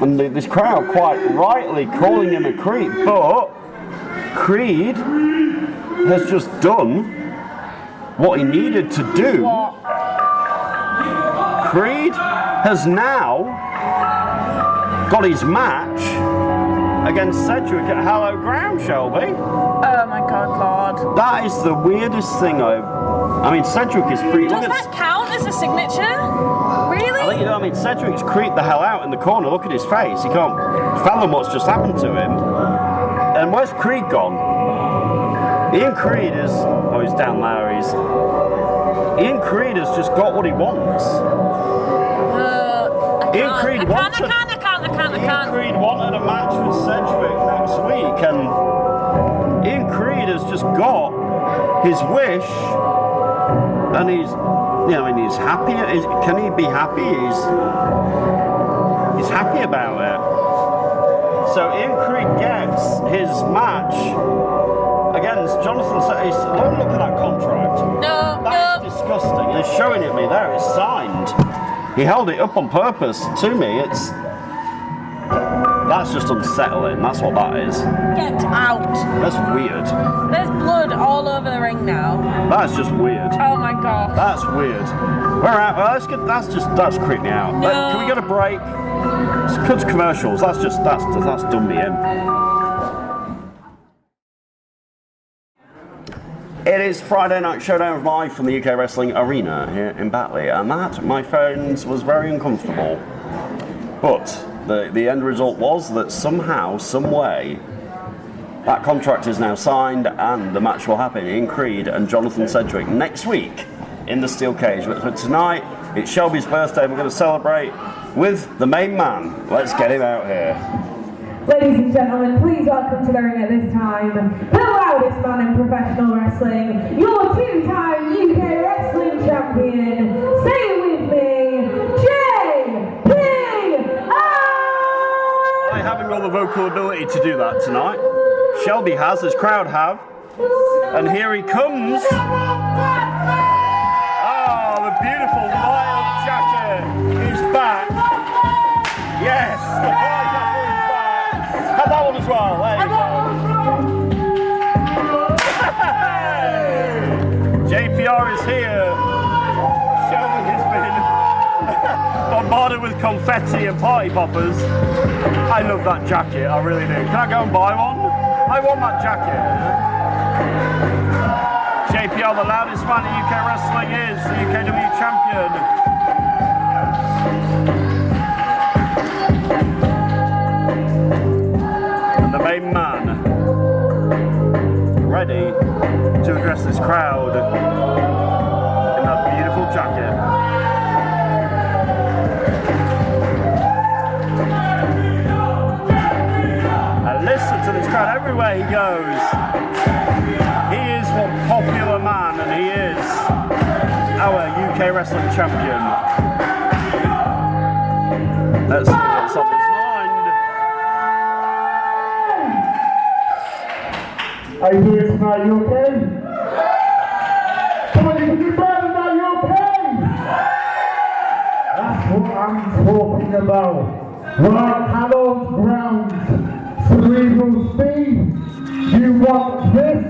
And this crowd quite rightly calling him a creep, but Creed has just done what he needed to do. Creed has now got his match against Cedric at Hallowed Ground, Shelby. Oh my God, Lord. That is the weirdest thing I mean, Cedric is free. Does that count as a signature? Really? I think you know. I mean, Cedric's creeped the hell out in the corner. Look at his face. He can't fathom what's just happened to him. And where's Creed gone? Ian Creed is. Oh, he's down there. Ian Creed has just got what he wants. Ian Creed wanted a match with Cedric next week, and Ian Creed has just got his wish, and he's happy. Can he be happy? He's happy about it. So Ian Creed gets his match against Jonathan. Don't look at that contract. That's disgusting. He's showing it me there. It's signed. He held it up on purpose to me. That's just unsettling. That's what that is. Get out. That's weird. There's blood all over the ring now. That's just weird. Oh my God. That's weird. All right, well, that's creeped me out. No. Can we get a break? Let's cut to commercials. That's done me in. It is Friday Night Showdown live from the UK Wrestling Arena here in Batley, and that, my friends, was very uncomfortable. But the end result was that somehow, some way, that contract is now signed and the match will happen in Creed and Jonathan Cedric next week in the steel cage. But tonight, it's Shelby's birthday. We're going to celebrate with the main man. Let's get him out here. Ladies and gentlemen, please welcome to the ring at this time, the loudest man in professional wrestling, your two-time UK Wrestling Champion. Say it with me, JPR! I haven't got the vocal ability to do that tonight. Shelby has, his crowd have. And here he comes. Oh, the beautiful wild jacket is back. Yes, the wild jacket is back. Have that one as well. There you go. JPR is here. Shelby has been bombarded with confetti and party poppers. I love that jacket, I really do. Can I go and buy one? I want that jacket. JPR, the loudest man in UK wrestling, is the UKW champion. And the main man, ready to address this crowd in that beautiful jacket. Listen to this crowd everywhere he goes. He is one popular man, and he is our UK wrestling champion. Let's see what's on his mind. Are you here tonight? You okay? Come on, you can do better than that. You okay? That's what I'm talking about. We're on hallowed ground. Cerebral speed, you want this?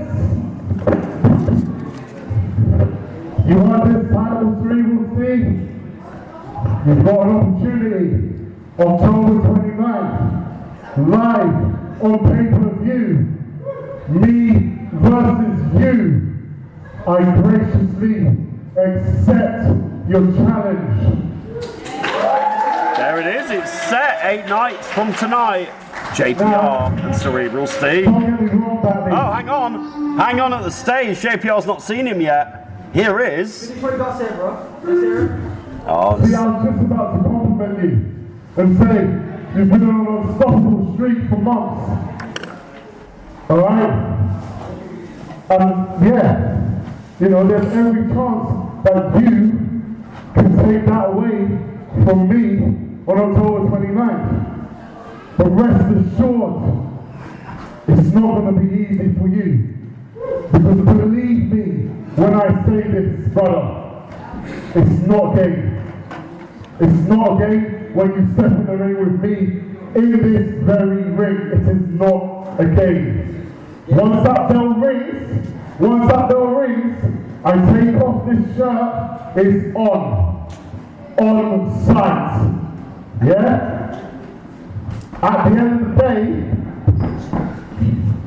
You want this title, Cerebral speed? You've got an opportunity, October 29th, live on pay-per-view. Me versus you. I graciously accept your challenge. There it is, it's set 8 nights from tonight. JPR and Cerebral Steve. Don't get me wrong, Batman. Oh, hang on at the stage. JPR's not seen him yet. Here is. See, I was just about to compliment you and say you've been on an unstoppable streak for months. Alright? Yeah, you know, there's every chance that you can take that away from me on October 29th. But rest assured, it's not going to be easy for you. Because believe me, when I say this, brother, it's not a game. It's not a game when you step in the ring with me in this very ring. It is not a game. Once that bell rings, I take off this shirt, it's on sight. Yeah? At the end of the day,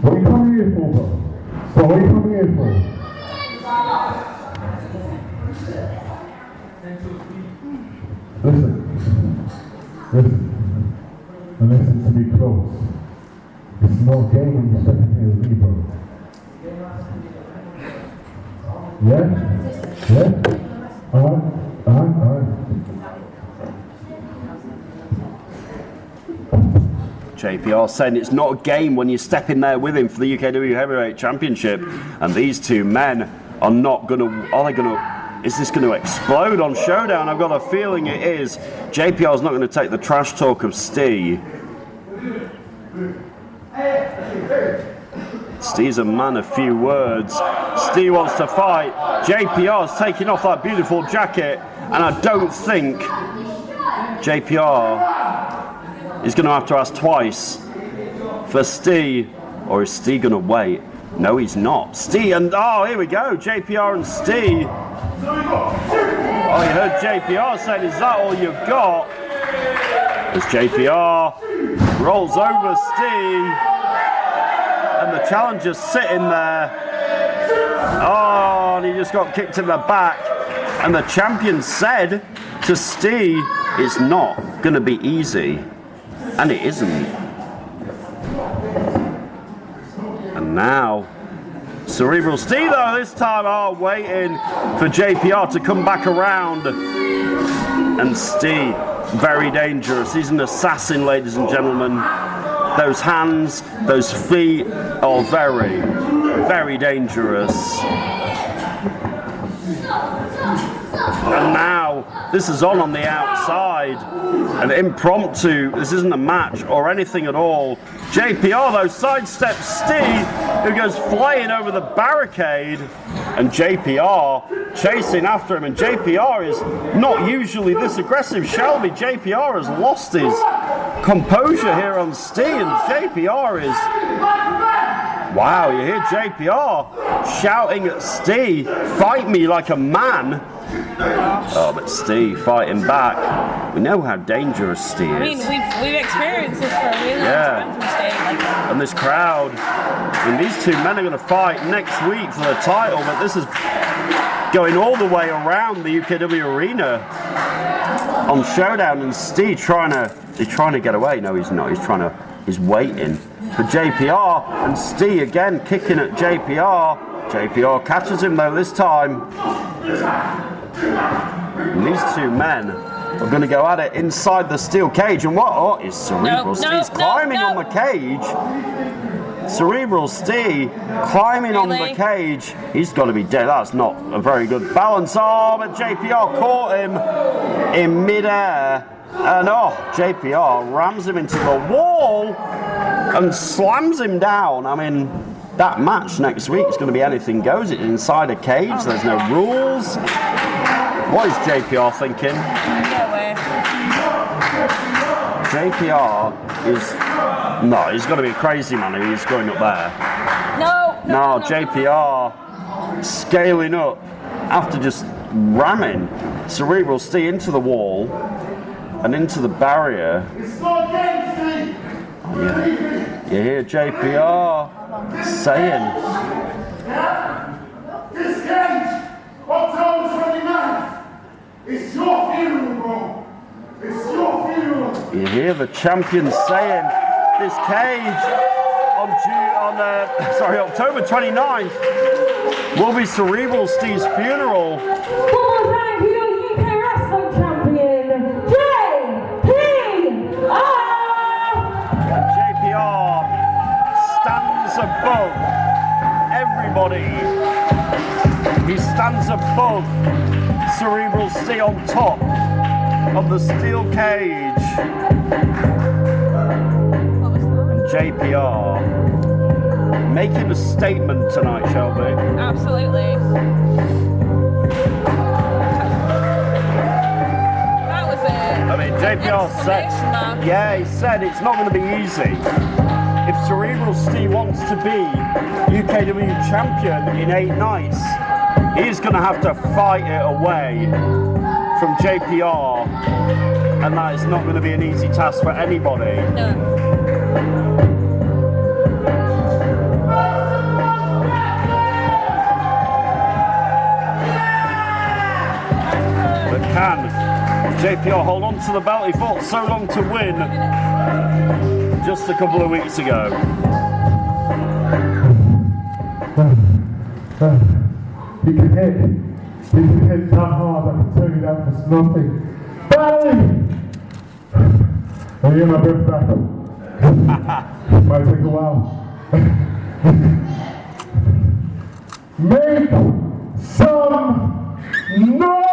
what are you coming here for, bro? So what are you coming here for? Listen, and listen to me close. It's not a game when you step in here with me, bro. Yeah? Alright. JPR saying it's not a game when you step in there with him for the UKW Heavyweight Championship, and these two men are not gonna. Is this going to explode on Showdown? I've got a feeling it is. JPR's not going to take the trash talk of Steve. Steve's a man of few words. Steve wants to fight. JPR's taking off that beautiful jacket, and I don't think JPR is going to have to ask twice for Steve, or is Steve going to wait? No, he's not. Steve and here we go. JPR and Steve. Oh, you heard JPR saying, "Is that all you've got?" As JPR rolls over Steve, and the challenger's sitting there. Oh, and he just got kicked in the back. And the champion said to Steve, "It's not going to be easy," and it isn't. And now, Cerebral Steve, though, this time waiting for JPR to come back around. And Steve, very dangerous. He's an assassin, ladies and gentlemen. Those hands, those feet are very, very dangerous. And now, this is on the outside. An impromptu, this isn't a match or anything at all. JPR, though, sidesteps Steve, who goes flying over the barricade. And JPR chasing after him. And JPR is not usually this aggressive, Shelby. JPR has lost his composure here on Steve. And JPR is... Wow, you hear JPR shouting at Steve, "Fight me like a man." Oh, but Steve fighting back. We know how dangerous Steve is. I mean, we've experienced this for a really long time from Steve. And this crowd, and these two men are going to fight next week for the title, but this is going all the way around the UKW arena on Showdown, and Steve he's trying to get away. No, he's not. He's waiting for JPR, and Steve again kicking at JPR. JPR catches him though this time. And these two men are going to go at it inside the steel cage. And what is Cerebral Steve's climbing on the cage. Cerebral Steve climbing on the cage. He's got to be dead. That's not a very good balance. Oh, but JPR caught him in midair. And JPR rams him into the wall and slams him down. I mean, that match next week is going to be anything goes. It's inside a cage. There's no rules. What is JPR thinking? No way. JPR is... No, he's got to be a crazy man if he's going up there. No, JPR scaling up after just ramming Cerebral Steve into the wall and into the barrier. Oh, yeah. You hear JPR saying, Yeah? This cage, October 29th, it's your funeral, bro. It's your funeral. You hear the champion saying this cage on October 29th will be Cerebral Steve's funeral. One more time for your UK Wrestling Champion, JPR! And JPR stands above everybody. He stands above Cerebral Steve on top of the steel cage. And JPR making a statement tonight, Shelby. Absolutely. That was it. I mean, JPR said, yeah, he said it's not going to be easy. If Cerebral Steve wants to be UKW champion in 8 nights, he's going to have to fight it away from JPR, and that is not going to be an easy task for anybody. No. But can JPR hold on to the belt he fought so long to win just a couple of weeks ago? He can hit that hard, I can tell you that was nothing. Finally! I hear my breath back. Might take a while. Make some noise!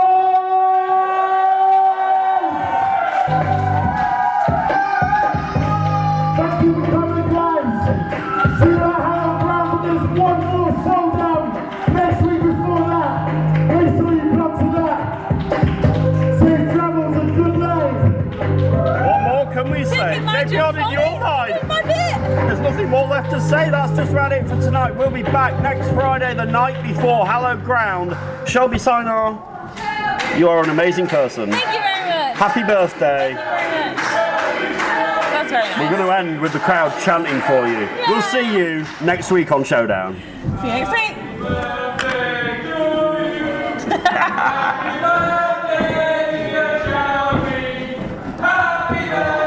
Thank you for coming, guys. See that high ground, but there's one more showdown next week before that. Make sure you come to that. Safe travels and good night. What more can we say? JPR, did your line? There's nothing more left to say. That's just about it for tonight. We'll be back next Friday, the night before Hallowed Ground. Shelby sign on. You are an amazing person. Thank you very much. Happy birthday. Thank you very much. That's very nice. We're going to end with the crowd chanting for you. Yay. We'll see you next week on Showdown. See you next week. Happy birthday,